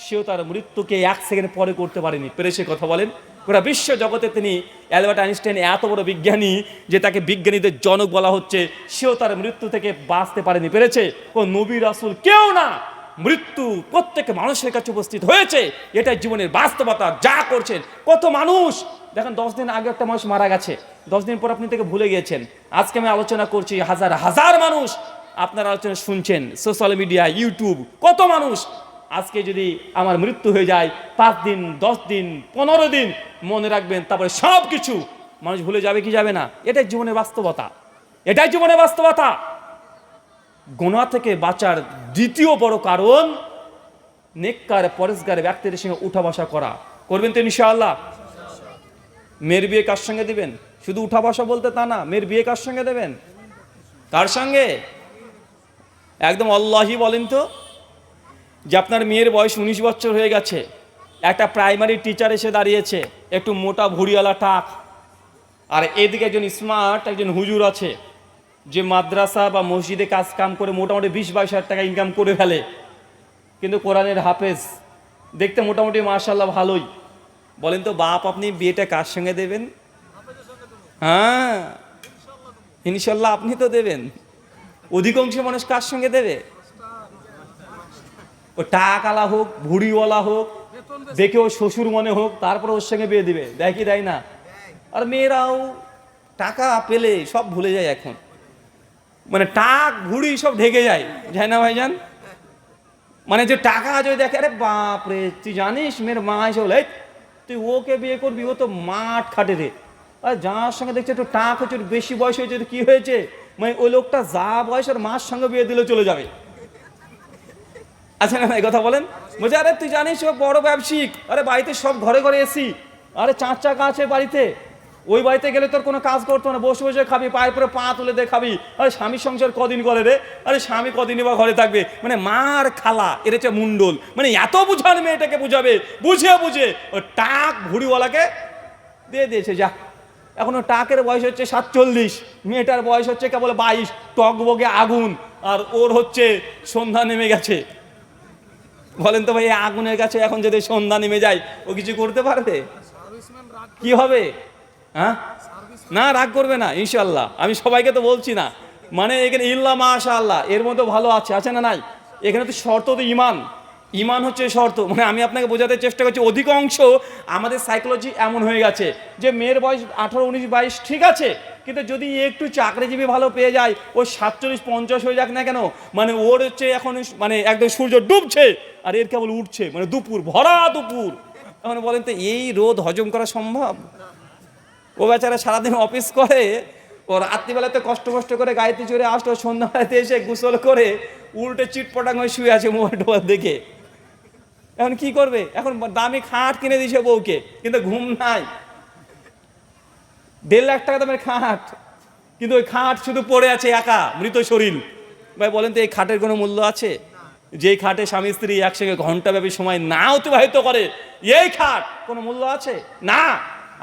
সেও তার মৃত্যুকে 1 সেকেন্ড পরে করতে পারেনি, পেরেছে? কথা বলেন। গোটা বিশ্ব জগতে তিনি, অ্যালবার্ট আইনস্টাইন এত বড় বিজ্ঞানী যে তাকে বিজ্ঞানীদের জনক বলা হচ্ছে, সেও তার মৃত্যু থেকে বাঁচতে পারেনি, পেরেছে? ও নবী রাসূল কেউ না। মৃত্যু প্রত্যেক মানুষের কাছে উপস্থিত হয়েছে, এটাই জীবনের বাস্তবতা। যা করছেন, কত মানুষ দেখেন, 10 দিন আগে একটা মানুষ মারা গেছে, 10 দিন পর আপনি থেকে ভুলে গিয়েছেন। আজকে আমি আলোচনা করছি, হাজার হাজার মানুষ আপনার আলোচনা শুনছেন, সোশ্যাল মিডিয়া, ইউটিউব, কত মানুষ। আজকে যদি আমার মৃত্যু হয়ে যায়, 5 দিন, 10 দিন, 15 দিন, মনে রাখবেন, তারপরে সব কিছু মানুষ ভুলে যাবে কি যাবে না? এটাই জীবনের বাস্তবতা, এটাই জীবনের বাস্তবতা। গুনাহ থেকে বাঁচার দ্বিতীয় বড় কারণ নেককার পরেশগার ব্যক্তিদের সঙ্গে উঠা বসা করা। করবেন তো ইনশাআল্লাহ? মেয়ের বিয়ে কার সঙ্গে দিবেন? শুধু উঠা বসা বলতে তা না, মেয়ের বিয়ে কার সঙ্গে দেবেন? কার সঙ্গে? একদম আল্লাহি বলেন তো, যে আপনার মেয়ের বয়স 19 বছর হয়ে গেছে, একটা প্রাইমারি টিচার এসে দাঁড়িয়েছে, একটু মোটা ভুড়িওয়ালা টাক, আর এদিকে একজন স্মার্ট একজন হুজুর আছে, যে মাদ্রাসা বা মসজিদে কাজ কাম করে মোটামুটি 20-22 হাজার টাকা ইনকাম করে ফেলে, কিন্তু কোরআনের হাফেজ, দেখতে মোটামুটি মাশাআল্লাহ ভালোই। বলেন তো বাপ, আপনি বিয়েটা কার সঙ্গে দেবেন? হ্যাঁ ইনশাল্লাহ আপনি তো দেবেন। অধিকাংশ মানুষ কার সঙ্গে দেবে? ও টাকালা হোক, ভুড়িওয়ালা হোক, দেখে ও শ্বশুর মনে হোক, তারপরে ওর সঙ্গে বিয়ে দিবে। দেয় কি দেয় না? আর মেয়েরাও টাকা পেলে সব ভুলে যায় এখন, মানে টাক ভুড়ি সব ঢেকে যায়, যায় না ভাইজান? মানে যে টাকা যদি দেখে, আরে বাপ রে, তুই জানিস মেয়ের মা এসে বলে, তুই ওকে বিয়ে করবি, ও তো মাঠ খাটে রে। আর যার সঙ্গে দেখছে একটু টাক হচ্ছে, একটু বেশি বয়স হয়েছে, কি হয়েছে, মানে ওই লোকটা যা বয়স আর মার সঙ্গে বিয়ে দিলে চলে যাবে। আচ্ছা না এই কথা বলেন? বলছে আরে তুই জানিস ও বড় ব্যবসায়িক, আরে বাড়িতে সব ঘরে ঘরে এসি, আরে 4 চাকা আছে বাড়িতে, ওই বাড়িতে গেলে তোর কোনো কাজ করতো না, বসে বসে খাবি, পায়ের পরে পা তুলে দিয়ে খাবি। আরে স্বামীর সংসার কদিন করে রে? আরে স্বামী কদিনই বা ঘরে থাকবে? মানে মার খালা এর হচ্ছে মুন্ডল, মানে এত বুঝান মেয়েটাকে বুঝাবে, বুঝে বুঝে ও টাক ভুড়িওয়ালাকে দিয়ে দিয়েছে। যা, এখন ও টাকের বয়স হচ্ছে 47, মেয়েটার বয়স হচ্ছে কেবল 22, টকবগে আগুন, আর ওর হচ্ছে সন্ধ্যা নেমে গেছে। বলেন তো ভাই, এই আগুনের কাছে এখন যদি সন্ধ্যা নেমে যায়, ও কিছু করতে পারবে? কি হবে? হ্যাঁ, না রাগ করবে না ইনশাল্লাহ, আমি সবাইকে তো বলছি না। মানে এখানে ইল্লা মাশাআল্লাহ এর মধ্যে ভালো আছে না নাই? এখানে তো শর্ত তো ইমান, ইমান হচ্ছে শর্ত। মানে আমি আপনাকে বোঝাতে চেষ্টা করছি, অধিকাংশ আমাদের সাইকোলজি এমন হয়ে গেছে যে মেয়ের বয়স 18, 19, 22 ঠিক আছে, কিন্তু যদি একটু চাকরিজীবী ভালো পেয়ে যায়, ও 47, 50 হয়ে যাক না কেন, মানে ওর হচ্ছে এখন মানে একদম সূর্য ডুবছে আর এর কেবল উঠছে, মানে দুপুর ভরা দুপুর। এখন বলেন তো এই রোদ হজম করা সম্ভব? ও বেচারা সারাদিন অফিস করে, ও রাত্রিবেলাতে কষ্ট করে গাড়িতে চড়ে আসলো, সন্ধ্যাবেলাতে এসে গোসল করে উল্টে চিটপটাং হয়ে শুয়ে আছে মোবাইল টোবাইল দেখে। এখন কি করবে? এখন দামি খাট কিনে দিয়েছে বউকে, কিন্তু ঘুম নাই। 1.5 লাখ টাকা দামের খাট, কিন্তু ওই খাট শুধু পড়ে আছে একা, মৃত শরীর। ভাই বলেন তো এই খাটের কোনো মূল্য আছে? যেই খাটে স্বামী স্ত্রী একসঙ্গে ঘন্টাব্যাপী সময় না অতিবাহিত করে, এই খাট কোনো মূল্য আছে? না।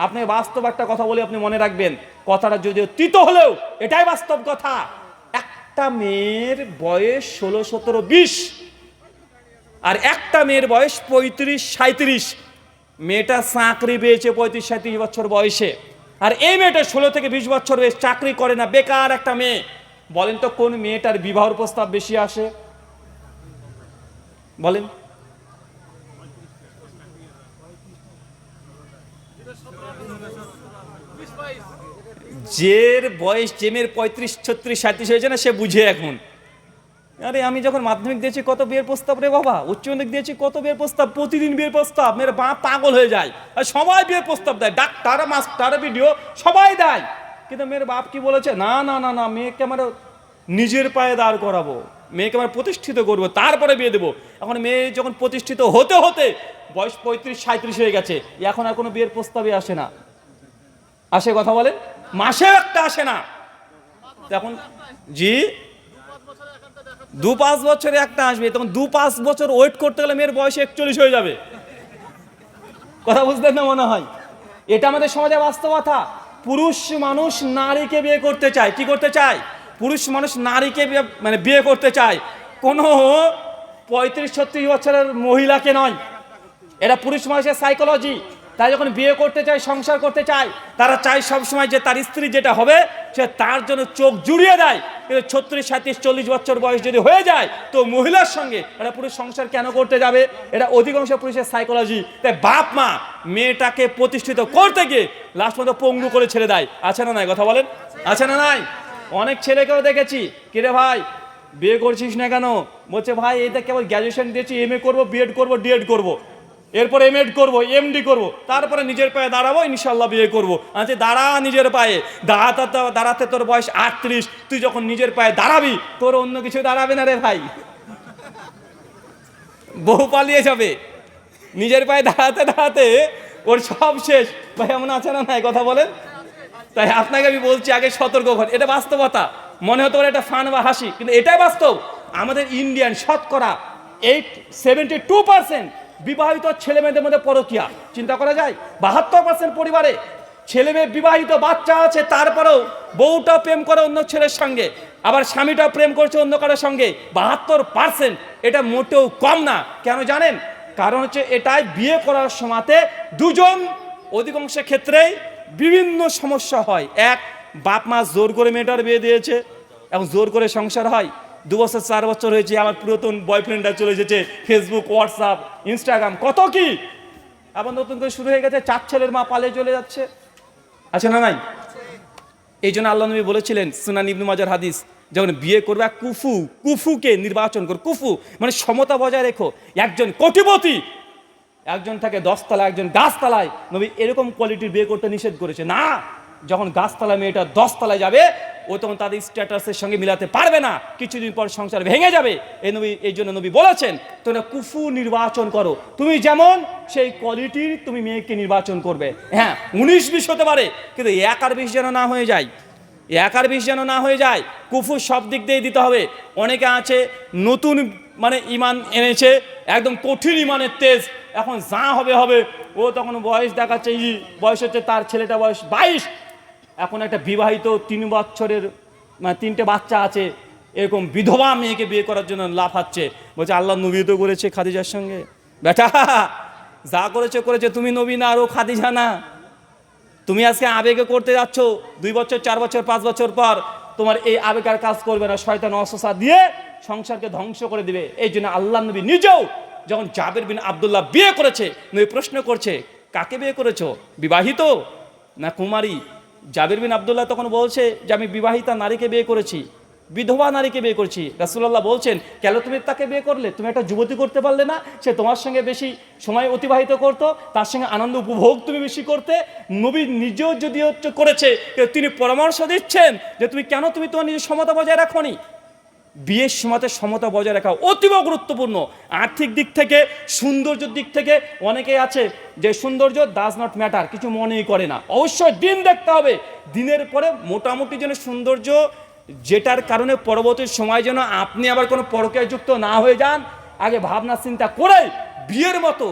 আপনি বাস্তব একটা কথা বলে আপনি মনে রাখবেন, কথাটা যদিও তিতো হলেও এটাই বাস্তব কথা। একটা মেয়ের বয়স 16, 17, 20, আর একটা মেয়ের বয়স 35, 37। মেয়েটা চাকরি পেয়েছে 35, 37 বছর বয়সে, আর এই মেয়েটা 16 থেকে 20 বছর বয়স, চাকরি করে না, বেকার একটা মেয়ে। বলেন তো কোন মেয়েটার বিবাহের প্রস্তাব বেশি আসে? বলেন। যে বয়স, যে মেয়ের 35, 36, 37 হয়েছে না, সে বুঝে এখন। আরে আমি যখন মাধ্যমিক দিয়েছি কত বিয়ের প্রস্তাব রে বাবা, উচ্চ মাধ্যমিক দিয়েছি কত বিয়ের প্রস্তাব, প্রতিদিন বিয়ের প্রস্তাব। মেয়ের বাপ পাগল হয়ে যায়, আর সবাই বিয়ের প্রস্তাব দেয়, ডাক্তার, মাস্টার, ভিডিও সবাই দেয়। কিন্তু মেয়ের বাপ কি বলেছে? না না না না, মেয়েকে আমার নিজের পায়ে দাঁড় করাবো, মেয়েকে আমার প্রতিষ্ঠিত করবো, তারপরে বিয়ে দেবো। এখন মেয়ে যখন প্রতিষ্ঠিত হতে হতে বয়স 35, 37 হয়ে গেছে, এখন আর কোনো বিয়ের প্রস্তাবে আসে না। আসে? কথা বলেন। মাসে একটা আসে না। এখন জি 2-5 বছরে একটা আসবে, তখন 2-5 বছর ওয়েট করতে গেলে মেয়ের বয়স 41 হয়ে যাবে। কথা বুঝতেন না মনে হয়? এটা আমাদের সমাজে বাস্তবতা। পুরুষ মানুষ নারীকে বিয়ে করতে চায়। কি করতে চায়? পুরুষ মানুষ নারীকে মানে বিয়ে করতে চায়, কোনো 35, 36 বছরের মহিলাকে নয়। এটা পুরুষ মানুষের সাইকোলজি। তাই যখন বিয়ে করতে চায়, সংসার করতে চায়, তারা চায় সবসময় যে তার স্ত্রী যেটা হবে সে তার জন্য চোখ জুড়িয়ে দেয়। কিন্তু 36, 37, 40 বছর বয়স যদি হয়ে যায়, তো মহিলার সঙ্গে একটা পুরুষ সংসার কেন করতে যাবে? এটা অধিকাংশ পুরুষের সাইকোলজি। তাই বাপ মা মেয়েটাকে প্রতিষ্ঠিত করতে গিয়ে লাস্ট পর্যন্ত পঙ্গু করে ছেড়ে দেয়। আছে না নাই? কথা বলেন। আছে না নাই? অনেক ছেলেকেও দেখেছি, কিরে ভাই বিয়ে করছিস না কেন? বলছে ভাই এটা কেবল গ্র্যাজুয়েশন দিয়েছি, MA করবো, BEd করবো, DEd করবো, এরপর MEd করবো, MD করবো, তারপরে নিজের পায়ে দাঁড়াবো, ইনশাল্লাহ বিয়ে করবো। আচ্ছা দাঁড়া নিজের পায়ে, দাঁড়াতে তোর বয়স 38, তুই যখন নিজের পায়ে দাঁড়াবি তোর অন্য কিছু দাঁড়াবে না রে ভাই, বউ পালিয়ে যাবে। নিজের পায়ে দাঁড়াতে দাঁড়াতে ওর সব শেষ। ভাই এমন আছে না নাই? কথা বলেন। তাই আপনাকে আমি বলছি আগে সতর্ক কর, এটা বাস্তবতা। মনে হতে পারে এটা ফান বা হাসি, কিন্তু এটাই বাস্তব। আমাদের ইন্ডিয়ান শতকরা 72% বিবাহিত ছেলে মেয়েদের মধ্যে পরকীয়া। চিন্তা করা যায়? 72% পরিবারে ছেলে মেয়ে বিবাহিত, বাচ্চা আছে, তারপরেও বউটা প্রেম করে অন্য ছেলের সঙ্গে, আবার স্বামীটা প্রেম করছে অন্য কারোর সঙ্গে। 72%, এটা মোটেও কম না। কেন জানেন? কারণ হচ্ছে এটাই বিয়ে করার সময়তে দুজন, অধিকাংশ ক্ষেত্রেই বিভিন্ন সমস্যা হয়। এক, বাপ মা জোর করে মেয়েটার বিয়ে দিয়েছে, এখন জোর করে সংসার হয়। 2 বছর 4 বছর হয়েছে, আমার পুরাতন বয়ফ্রেন্ডরা চলে এসেছে, ফেসবুক, হোয়াটসঅ্যাপ, ইনস্টাগ্রাম, কত কি আবার নতুন করে শুরু হয়ে গেছে। 4 ছেলের মা পালিয়ে চলে যাচ্ছে। আছে না নাই? এই জন্য আল্লাহ নবী বলেছিলেন, সুনান ইবনে মাজার হাদিস, যখন বিয়ে করবে কুফুকে নির্বাচন করো। কুফু মানে সমতা বজায় রেখো। একজন কোটিপতি, একজন থাকে 10 তলায়, একজন গাছতলায়। নবী এরকম কোয়ালিটির বিয়ে করতে নিষেধ করেছে। না, যখন গাছতলা মেয়েটা 10 তলায় যাবে, ও তখন তাদের স্ট্যাটাসের সঙ্গে মিলাতে পারবে না, কিছুদিন পর সংসার ভেঙে যাবে। এই জন্য নবী বলেছেন, তোমরা কুফু নির্বাচন করো, তুমি যেমন সেই কোয়ালিটির তুমি মেয়েকে নির্বাচন করবে। হ্যাঁ, 19-20 হতে পারে, কিন্তু 1 আর 20 যেন না হয়ে যায়, 1 আর 20 যেন না হয়ে যায়। কুফু সব দিক দিয়ে দিতে হবে। অনেকে আছে নতুন মানে ইমান এনেছে, একদম কঠিন ইমানের তেজ, এখন যা হবে হবে। ও তখন বয়স দেখাচ্ছে, বয়স হচ্ছে তার ছেলেটা বয়স 22, এখন একটা বিবাহিত 3 বছরের মানে 3টে বাচ্চা আছে, এরকম বিধবা মেয়েকে বিয়ে করার জন্য লাফাচ্ছে, বলছে আল্লাহ নবী তো করেছে খাদিজার সঙ্গে। বেটা, যা করেছে, তুমি নবী না আর ও খাদিজা না। তুমি আজকে আবেগে করতে যাচ্ছ, 2 বছর 4 বছর 5 বছর পর তোমার এই আবেগ আর কাজ করবে না, শয়তান ওয়াসওয়াসা দিয়ে সংসারকে ধ্বংস করে দিবে। এই জন্য আল্লাহ নবী নিজেও যখন জাবের বিন আব্দুল্লাহ বিয়ে করেছে, নবী প্রশ্ন করছে, কাকে বিয়ে করেছো, বিবাহিত না কুমারী? জাবের বিন আব্দুল্লাহ তখন বলছে যে আমি বিবাহিতা নারীকে বিয়ে করেছি, বিধবা নারীকে বিয়ে করছি। রাসূলুল্লাহ বলছেন, কেন তুমি তাকে বিয়ে করলে? তুমি একটা যুবতী করতে পারলে না? সে তোমার সঙ্গে বেশি সময় অতিবাহিত করত, তার সঙ্গে আনন্দ উপভোগ তুমি বেশি করতে। নবী নিজেও যদি করেছে, তিনি পরামর্শ দিচ্ছেন যে তুমি তোমার নিজের সমতা বজায় রাখোনি। বিয়ের সময়তে সমতা বজায় রাখা অতীব গুরুত্বপূর্ণ। আর্থিক দিক থেকে, সৌন্দর্যের দিক থেকে অনেকেই আছে যে সৌন্দর্য ডাজ নট ম্যাটার, কিছু মনেই করে না। অবশ্যই দিন দেখতে হবে, দিনের পরে মোটামুটি যেন সৌন্দর্য, যেটার কারণে পরবর্তী সময় যেন আপনি আবার কোনো পরকীয়ায় যুক্ত না হয়ে যান, আগে ভাবনা চিন্তা করে বিয়ের মতো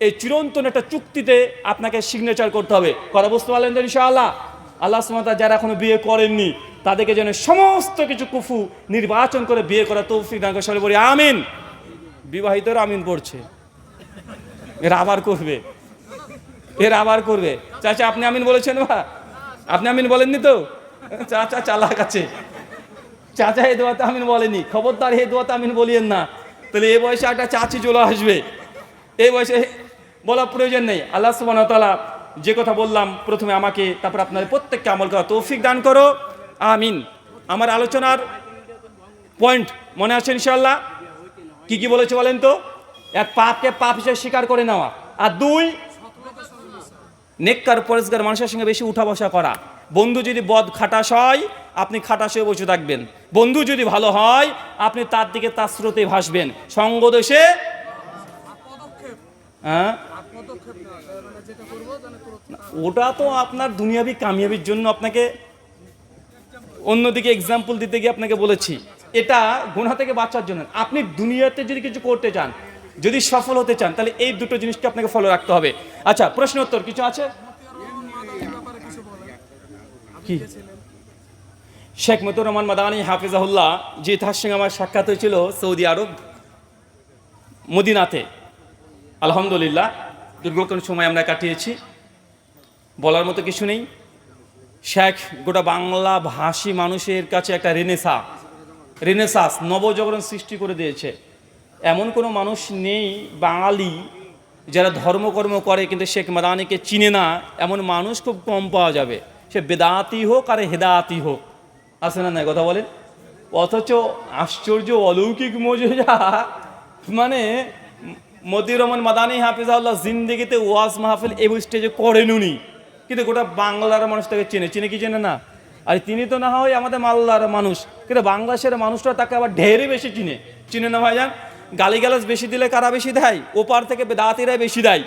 এই চিরন্তন একটা চুক্তিতে আপনাকে সিগনেচার করতে হবে। কথা বুঝতে পারলেন তো ইনশাআল্লাহ? আল্লাহ সুবহানাহু ওয়া তাআলা যারা এখনো বিয়ে করেননি তাদেরকে যেন সমস্ত কিছু কুফু নির্বাচন করে বিয়ে করা তৌফিক দান করে। সবাই বলি আমিন। বিবাহিতরা আমিন পড়ছে, এরা আবার করবে। চাচা আপনি আমিন বলেছেন? বা আপনি আমিন বলেননি তো? চাচা চালাক আছে, চাচা এই দোয়াতে আমিন বলেনি, খবরদার এই দোয়াতে আমিন বলিয়েন না, তাহলে এই বয়সে একটা চাচি চলে আসবে, এই বয়সে বলার প্রয়োজন নেই। আল্লাহ সুবহানাহু ওয়া তাআলা যে কথা বললাম প্রথমে আমাকে, তারপর আপনাদের প্রত্যেককে আমল করা তৌফিক দান করো, আমিন। আমার আলোচনার পয়েন্ট মনে আছে ইনশাআল্লাহ? কি কি বলেছে বলেন তো? 1, পাপকে পাপ হিসেবে স্বীকার করে নেওয়া, আর 2, নেককার পরেজগার মানুষের সঙ্গে বেশি উঠা বসা করা। বন্ধু যদি বদ খাটাস হয়, আপনি খাটাস হয়ে বসে থাকবেন। বন্ধু যদি ভালো হয়, আপনি তার দিকে তার স্রোতে ভাসবেন। সঙ্গ দোষে ওটা তো আপনার দুনিয়াবি কামিয়াবির জন্য আপনাকে অন্যদিকে এক্সাম্পল দিতে গিয়ে আপনাকে বলেছি, এটা গুনাহ থেকে বাঁচার জন্য। আপনি দুনিয়াতে যদি কিছু করতে চান, যদি সফল হতে চান, তাহলে এই দুটো জিনিসকে আপনাকে ফলো রাখতে হবে। আচ্ছা, প্রশ্ন উত্তর কিছু আছে কি? শেখ মতিউর রহমান মাদানী হাফিজাহুল্লাহ, যে তার সঙ্গে আমার সাক্ষাৎ হয়েছিল সৌদি আরব মদিনাতে, আলহামদুলিল্লাহ দীর্ঘক্ষণ সময় আমরা কাটিয়েছি, বলার মতো কিছু নেই। শেখ গোটা বাংলা ভাষী মানুষের কাছে একটা রেনেসাস নবজাগরণ সৃষ্টি করে দিয়েছে। এমন কোনো মানুষ নেই বাঙালি যারা ধর্মকর্ম করে কিন্তু শেখ মাদানীকে চিনে না, এমন মানুষ খুব কম পাওয়া যাবে। সে বেদাতি হোক আর হেদাতি হোক, আছে না নাই কথা বলেন? অথচ আশ্চর্য অলৌকিক মজেজা, মানে মতিউর রহমান মাদানী হাফিজাহুল্লাহ জিন্দেগিতে ওয়াজ মাহফিল এই স্টেজে করেন উনি, কিন্তু গোটা বাংলার মানুষ তাকে চিনে কি চেনে না? আর তিনি তো না হয় আমাদের মালদার মানুষ, কিন্তু বাংলাদেশের মানুষরা তাকে আবার ঢেরে বেশি চিনে না ভাইজান। গালিগালাজ বেশি দিলে কারা বেশি দেয়? ওপার থেকে বেদাতিরাই বেশি দেয়।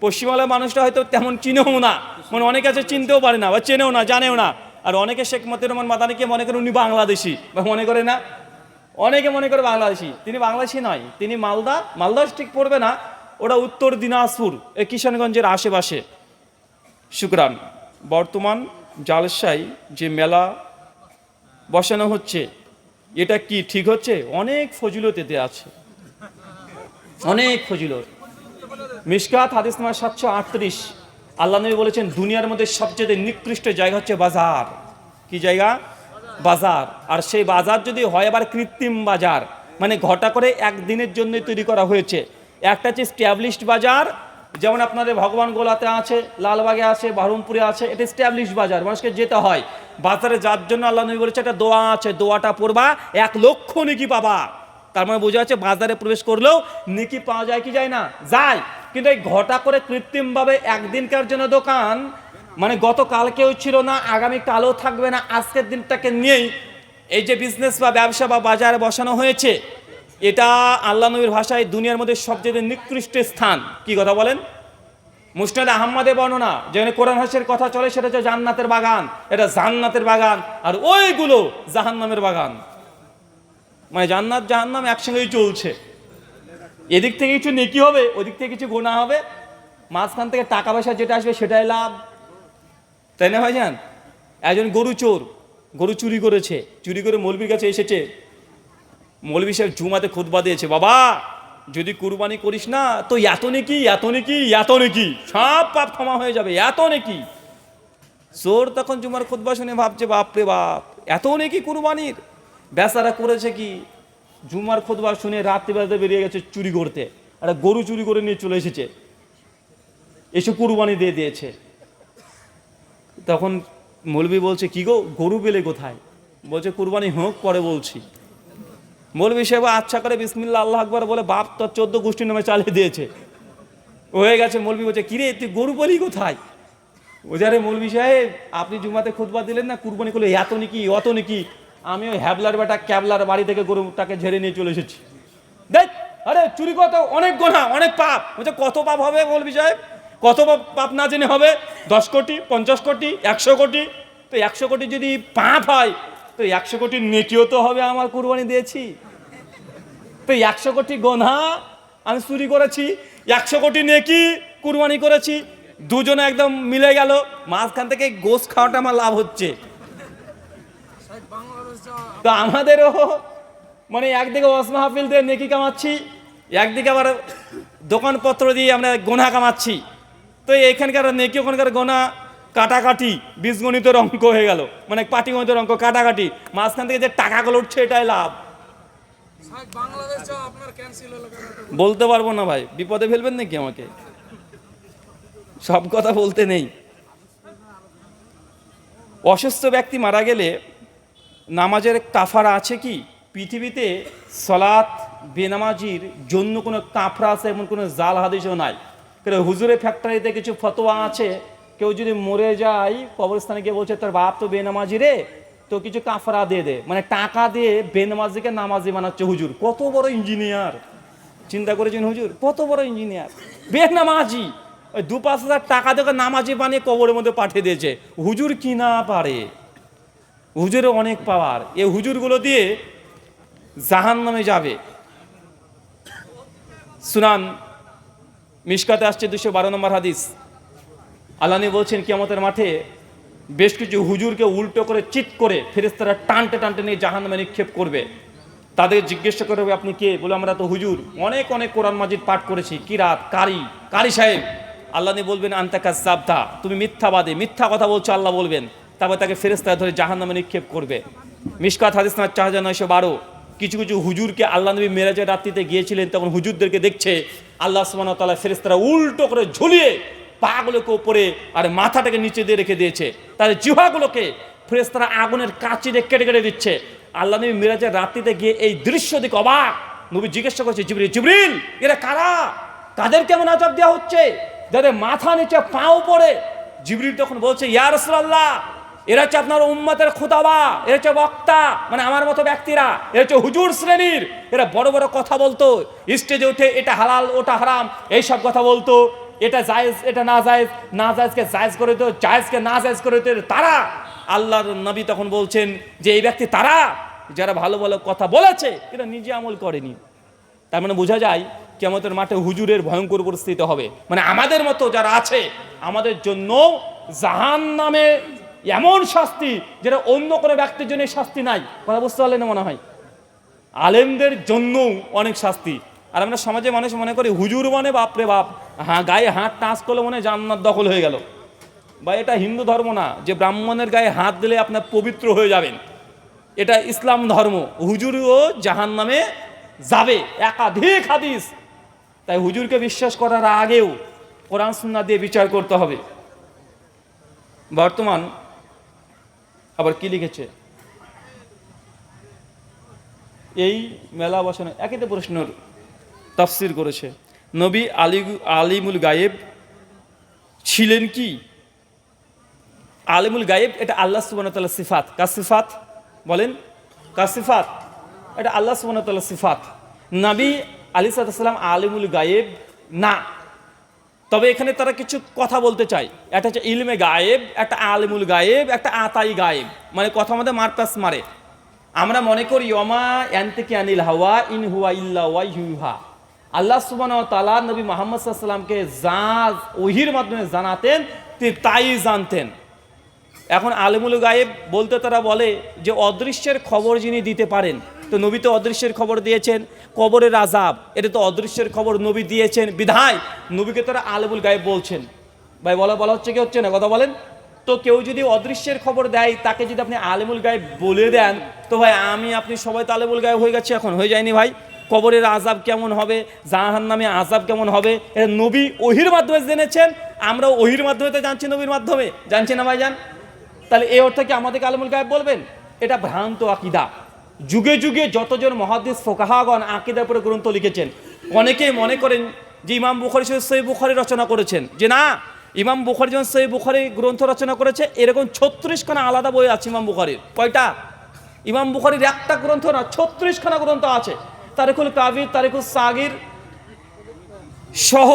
পশ্চিমবাংলার মানুষরা হয়তো তেমন চিনেও না, মানে অনেকে আছে চিনতেও পারে না বা চেনেও না, জানেও না। আর অনেকে শেখ মতিউর রহমান মাদানীকে মনে করে উনি বাংলাদেশি, বা মনে করে না, অনেকে মনে করে বাংলাদেশি। তিনি বাংলাদেশি নয়, তিনি মালদা ঠিক পড়বে না, ওটা উত্তর দিনাজপুর, এই কিষানগঞ্জের আশেপাশে। শুকরান। বর্তমান জালসায় যে মেলা বসানো হচ্ছে, এটা কি ঠিক হচ্ছে? অনেক ফজিলত এতে আছে, অনেক ফজিলত। মিশকাত হাদিস নাম্বার 738, আল্লাহ নবী বলেছেন দুনিয়ার মধ্যে সবচেয়ে নিকৃষ্ট জায়গা হচ্ছে বাজার। কি জায়গা? বাজার। আর সেই বাজার যদি হয় আবার কৃত্রিম বাজার, মানে ঘটা করে একদিনের জন্যই তৈরি করা হয়েছে। একটা হচ্ছে স্ট্যাবলিশড বাজার, যেমন আপনাদের ভগবান গোলাতে আছে, লালবাগে আছে, বহরমপুরে আছে, এটা স্ট্যাবলিশড বাজার, মানুষকে যেতে হয়। বাজারে যার জন্য আল্লাহ নবী বলেছে একটা দোয়া আছে, দোয়াটা পড়বা 1 লক্ষ নেকি পাবা। তার মানে বোঝা যাচ্ছে বাজারে প্রবেশ করলেও নেকি পাওয়া যায় কি যায় না? যায়। কিন্তু এই ঘটা করে কৃত্রিমভাবে একদিনকার জন্য দোকান, মানে গতকালকেও ছিল না, আগামী কালও থাকবে না, আজকের দিনটাকে নিয়েই এই যে বিজনেস বা ব্যবসা বা বাজারে বসানো হয়েছে, এটা আল্লাহ নবীর ভাষায় দুনিয়ার মধ্যে সবচেয়ে নিকৃষ্ট স্থান। কি কথা বলেন? মুসনাদে আহমদে বর্ণনা, যেখানে কোরআন হাসের কথা চলে, সেটা হচ্ছে জান্নাতের বাগান, এটা জান্নাতের বাগান, আর ওইগুলো জাহান্নামের বাগান। মানে জান্নাত জাহান্নাম একসঙ্গেই চলছে, এদিক থেকে কিছু নেকি হবে, ওদিক থেকে কিছু গোনা হবে, মাঝখান থেকে টাকা পয়সা যেটা আসবে সেটাই লাভ, তাই না ভাইজান? একজন গরু চোর, গরু চুরি করেছে, চুরি করে মৌলবীর কাছে এসেছে। মৌলবী সাহেব জুমাতে খুতবা দিয়েছে, বাবা যদি কুরবানি করিস না তো এত নেকি এত নেকি এত নেকি, সব পাপ ক্ষমা হয়ে যাবে, এত নেকি। চোর তখন জুমার খুতবা শুনে ভাবছে, বাপরে বাপ, এত নেকি কুরবানির। বেচারা করেছে কি, জুমার খুতবা শুনে রাত্রিবেলাতে বেরিয়ে গেছে চুরি করতে, একটা গরু চুরি করে নিয়ে চলে এসেছে, এসে কুরবানি দিয়ে দিয়েছে। তখন মৌলবী বলছে, কি গো, গরু পেলে কোথায়? বলছে কুরবানি হোক পরে বলছি। মৌলবী সাহেব আচ্ছা করে বিসমিল্লাহ আল্লাহ আকবার বলে বাপ তোর 14 গোষ্ঠীর নামে চালিয়ে দিয়েছে, হয়ে গেছে। মৌলবী বলছে, কিরে তুই গরু পেলি কোথায়? ওজারে মৌলবী সাহেব আপনি জুমাতে খুতবা দিলেন না, কুরবানি করলে এত নাকি অত নাকি, আমি ওই হ্যাবলার বেটা ক্যাবলার বাড়ি থেকে গরুটাকে ঝেড়ে নিয়ে চলে এসেছি। দেখ, আরে চুরি কত, অনেক গোনা, অনেক পাপ। বলছে কত পাপ হবে মৌলবী সাহেব? কত পাপ না জেনে হবে? 10 কোটি, 50 কোটি, 100 কোটি? তো 100 কোটি যদি পাপ হয় তো 100 কোটির নেকিও তো হবে, আমার কুরবানি দিয়েছি। তো 100 কোটি গোনা আমি চুরি করেছি, 100 কোটি নেকি কুরবানি করেছি, দুজনে একদম মিলে গেল, মাঝখান থেকে গোশ খাওয়াটা আমার লাভ হচ্ছে। তো আমাদেরও মানে একদিকে ওয়াজ মাহফিল দিয়ে নেকি কামাচ্ছি, একদিকে আবার দোকানপত্র দিয়ে আমরা গোনা কামাচ্ছি। তো এখানকার নেকি ওখানকার গোনা কাটাকাটি, বীজগণিতের অঙ্ক হয়ে গেল, মানে পাটিগণিতের অঙ্ক কাটাকাটি, মাঝখান থেকে যে টাকাগুলো উঠছে এটাই লাভ। বলতে পারবো না ভাই, বিপদে ফেলবেন নাকি আমাকে? সব কথা বলতে নেই। অসুস্থ ব্যক্তি মারা গেলে নামাজের কাফারা আছে কি? পৃথিবীতে সালাত বেনামাজির জন্য কোনো কাফরা আছে এমন কোনো জাল হাদিসও নাই। কারণ হুজুরের ফ্যাক্টরিতে কিছু ফতোয়া আছে, কেউ যদি মরে যায় কবরস্থানে গিয়ে বলছে তোর বাপ তো বেনামাজি রে, তো কিছু কাফরা দিয়ে দে, মানে টাকা দিয়ে বেনামাজিকে নামাজি বানাচ্ছে হুজুর। কত বড় ইঞ্জিনিয়ার, চিন্তা করেছেন হুজুর, কত বড় ইঞ্জিনিয়ার, বেনামাজি। ওই 2-5 হাজার টাকা দিয়ে নামাজি বানিয়ে কবরের মধ্যে পাঠিয়ে দিয়েছে। হুজুর কি না পারে, হুজুরের অনেক পাওয়ার। এই হুজুরগুলো দিয়ে জাহান্নামে যাবে। সুনান মিশকাতে আসছে 212 নম্বর হাদিস, আল্লাহ নবী বলছেন কিয়ামতের মাঠে বেশ কিছু হুজুরকে উল্টো করে চিৎ করে ফেরেশতারা টানতে টানতে নিয়ে জাহান্নামে নিক্ষেপ করবে। তাদের জিজ্ঞাসা করবে আপনি কে? বলে আমরা তো হুজুর, অনেক অনেক কোরআন মাজিদ পাঠ করেছি, কিরাত কারি সাহেব। আল্লাহ নবী বলবেন আনতা কাযাবতা, তুমি মিথ্যাবাদী, মিথ্যা কথা বলছো, আল্লাহ বলবেন। তারপর তাকে ফেরেশতারা ধরে জাহান্নামে নিক্ষেপ করবে। মিশকাত হাদিস নাম্বার 4912। কিছু কিছু হুজুরকে আল্লাহ নবী মেরাজের রাত্রিতে গিয়েছিলেন, তখন হুজুরদেরকে দেখছে আল্লাহ সুবহানাহু ওয়া তাআলা ফেরেশতারা উল্টো করে ঝুলিয়ে পাগুলোকে উপরে আর মাথাটাকে নিচে দিয়ে রেখে দিয়েছে, তাদের জিহ্বাগুলোকে ফেরেশতারা আগুনের কাঁচি দিয়ে কেটে কেটে দিচ্ছে। আল্লাহ নবী মেরাজের রাত্রিতে গিয়ে এই দৃশ্য দেখে অবাক। নবী জিজ্ঞাসা করছে, জিবরিল এরা কারা, কাদের কেমন আযাব দেওয়া হচ্ছে, যাদের মাথা নিচে পা উপরে? জিবরিল তখন বলছে, ইয়া রাসূলুল্লাহ, এরা হচ্ছে আপনার উম্মতের খুতাবা, এরা হচ্ছে বক্তা, মানে আমার মতো ব্যক্তিরা, এরা হচ্ছে হুজুর শ্রেণীর। এরা বড় বড় কথা বলতো, স্টেজে উঠে এটা হালাল ওটা হারাম এইসব কথা বলতো, এটা জায়েজ এটা না জায়েজ, না জায়েজকে জায়েজ করে দিত, জায়েজকে না জায়েজ করে দিত তারা। আল্লাহর নবী তখন বলছেন যে এই ব্যক্তি তারা যারা ভালো ভালো কথা বলেছে, এরা নিজে আমল করেনি। তার মানে বোঝা যায় কিয়ামতের মাঠে হুজুরের ভয়ঙ্কর পরিস্থিতি হবে। মানে আমাদের মতো যারা আছে আমাদের জন্য জাহান্নামে এমন শাস্তি যেটা অন্য কোনো ব্যক্তির জন্য শাস্তি নাই। কথা বুঝতে পারলেন না মনে হয়? আলেমদের জন্য অনেক শাস্তি। আর আমরা সমাজে মানুষ মনে করি হুজুর মানে বাপরে বাপ, হ্যাঁ গায়ে হাত টাচ করলে মনে জান্নাত দখল হয়ে গেল। বা এটা হিন্দু ধর্ম না যে ব্রাহ্মণের গায়ে হাত দিলে আপনার পবিত্র হয়ে যাবেন, এটা ইসলাম ধর্ম। হুজুরও জাহান্নামে যাবে, একাধিক হাদিস। তাই হুজুরকে বিশ্বাস করার আগেও কোরআন সুন্নাহ দিয়ে বিচার করতে হবে। বর্তমান আবার কি লিখেছে, এই মেলা বসানো একই তো প্রশ্নের তাফসির করেছে। নবী আলিমুল গায়েব ছিলেন কি? আলিমুল গায়েব এটা আল্লাহ সুবহানাহু ওয়া তাআলার সিফাত। কার সিফাত বলেন? কার সিফাত? এটা আল্লাহ সুবহানাহু ওয়া তাআলার সিফাত। নবী আলাইহিস সালাম আলিমুল গায়েব না। তবে এখানে তারা কিছু কথা বলতে চায়, একটা হচ্ছে ইলমে গায়েব, একটা আলিমুল গায়েব, একটা আতাই গায়েব, মানে কথা আমাদের মারপ্যাস মারে। আমরা মনে করি ওমা ইয়ানতিকু আনিল হাওয়া ইন হুয়া ইল্লা ওয়াহয়ুহা, আল্লাহ সুবহানাহু ওয়া তাআলা নবী মুহাম্মদ সাল্লাল্লাহু আলাইহি ওয়াসাল্লামকে যা ওহীর মাধ্যমে জানাতেন তিনি তাই জানতেন। এখন আলিমুল গায়েব বলতে তারা বলে যে অদৃশ্যের খবর যিনি দিতে পারেন, তো নবী তো অদৃশ্যের খবর দিয়েছেন। কবরের আযাব এটা তো অদৃশ্যের খবর নবী দিয়েছেন, বিধায় নবীকে তারা আলিমুল গায়েব বলছেন। ভাই বলা হচ্ছে কি হচ্ছে না, কথা বলেন তো? কেউ যদি অদৃশ্যের খবর দেয় তাকে যদি আপনি আলিমুল গায়েব বলে দেন, তো ভাই আপনি সবাই তো আলিমুল গায়েব হয়ে গেছে। এখন হয়ে যায়নি ভাই? কবরের আযাব কেমন হবে, জাহান্নামে আযাব কেমন হবে, এটা নবী ওহীর মাধ্যমে জেনেছেন, আমরা ওহীর মাধ্যমে তো জানছি, নবীর মাধ্যমে জানছি না ভাইজান? তাহলে এই অর্থে কি আমাদেরকে আলিমুল গায়েব বলবেন? এটা ভ্রান্ত আকীদা। যুগে যুগে যতজন মুহাদ্দিস ফুকাহাগণ আকীদার উপরে গ্রন্থ লিখেছেন, অনেকেই মনে করেন যে ইমাম বুখারী সহিহ বুখারী রচনা করেছেন, যে না, ইমাম বুখারী যখন সহিহ বুখারী গ্রন্থ রচনা করেছে এরকম 36খানা আলাদা বই আছে ইমাম বুখারীর। কয়টা? ইমাম বুখারীর একটা গ্রন্থ না, 36খানা গ্রন্থ আছে। তারিকুল কাবির, তারিকুল সাগির সহ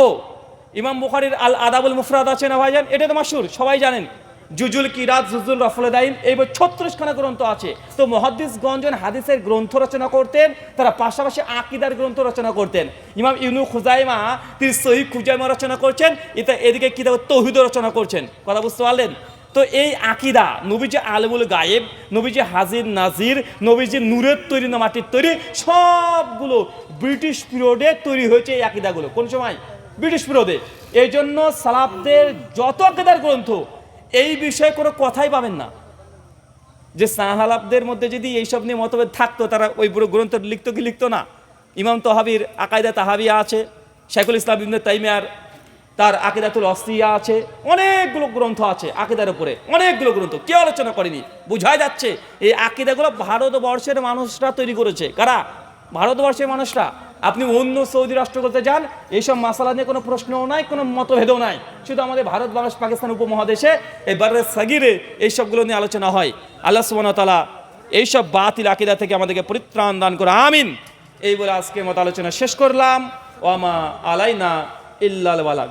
ইমাম বুখারীর আল আদাবুল মুফরাদ আছে না ভাইজান? এটা তো মাশহুর, সবাই জানেন। জুজুল কিরাত, জুজুল রফলদাইন, এইবার 36খানা গ্রন্থ আছে। তো মুহাদ্দিসগণ যখন হাদিসের গ্রন্থ রচনা করতেন তারা পাশাপাশি আকীদার গ্রন্থ রচনা করতেন। ইমাম ইবনু খুজাইমা তিনি সহিহ খুজাইমা রচনা করছেন, এদিকে কিতাব তাওহীদ রচনা করছেন। কথা বুঝতে পারলেন? তো এই আকীদা, নবী যে আলিমুল গায়েব, নবী যে হাজির নাজির, নবী যে নূরের তৈরি না মাটির তৈরি, সবগুলো ব্রিটিশ পিরিয়ডে তৈরি হয়েছে এই আকীদাগুলো। কোন সময়? ব্রিটিশ পিরিয়ডে। এই জন্য সালাফদের যত আকীদার গ্রন্থ এই বিষয়ে কোনো কথাই পাবেন না। যে সাহালাফদের মধ্যে যদি এইসব নিয়ে মতভেদ থাকতো তারা ওই পুরো গ্রন্থ লিখতো কি লিখতো না? ইমাম তাহাবির আকাইদা তাহাবিয়া আছে, শাইখুল ইসলাম ইবনে তাইমিয়ার তার আকিদাতুল ওয়াসিয়া আছে, অনেকগুলো গ্রন্থ আছে আকিদার উপরে, অনেকগুলো গ্রন্থ। কেউ আলোচনা করেনি। বোঝাই যাচ্ছে এই আকিদাগুলো ভারতবর্ষের মানুষরা তৈরি করেছে। কারা? ভারতবর্ষের মানুষরা। আপনি অন্য সৌদি রাষ্ট্রগুলোতে যান, এইসব মাসালা নিয়ে কোনো প্রশ্নও নাই, কোনো মতভেদও নাই। শুধু আমাদের ভারত, বাংলাদেশ, পাকিস্তান উপমহাদেশে এই বারে সাগিরে এইসবগুলো নিয়ে আলোচনা হয়। আল্লাহ সুবহানাহু ওয়া তাআলা এইসব বাতিল আকিদা থেকে আমাদেরকে পরিত্রাণ দান করে, আমিন। এই বলে আজকে মত আলোচনা শেষ করলাম। ওয়ামা আলাইনা ইল্লাল বালাগ।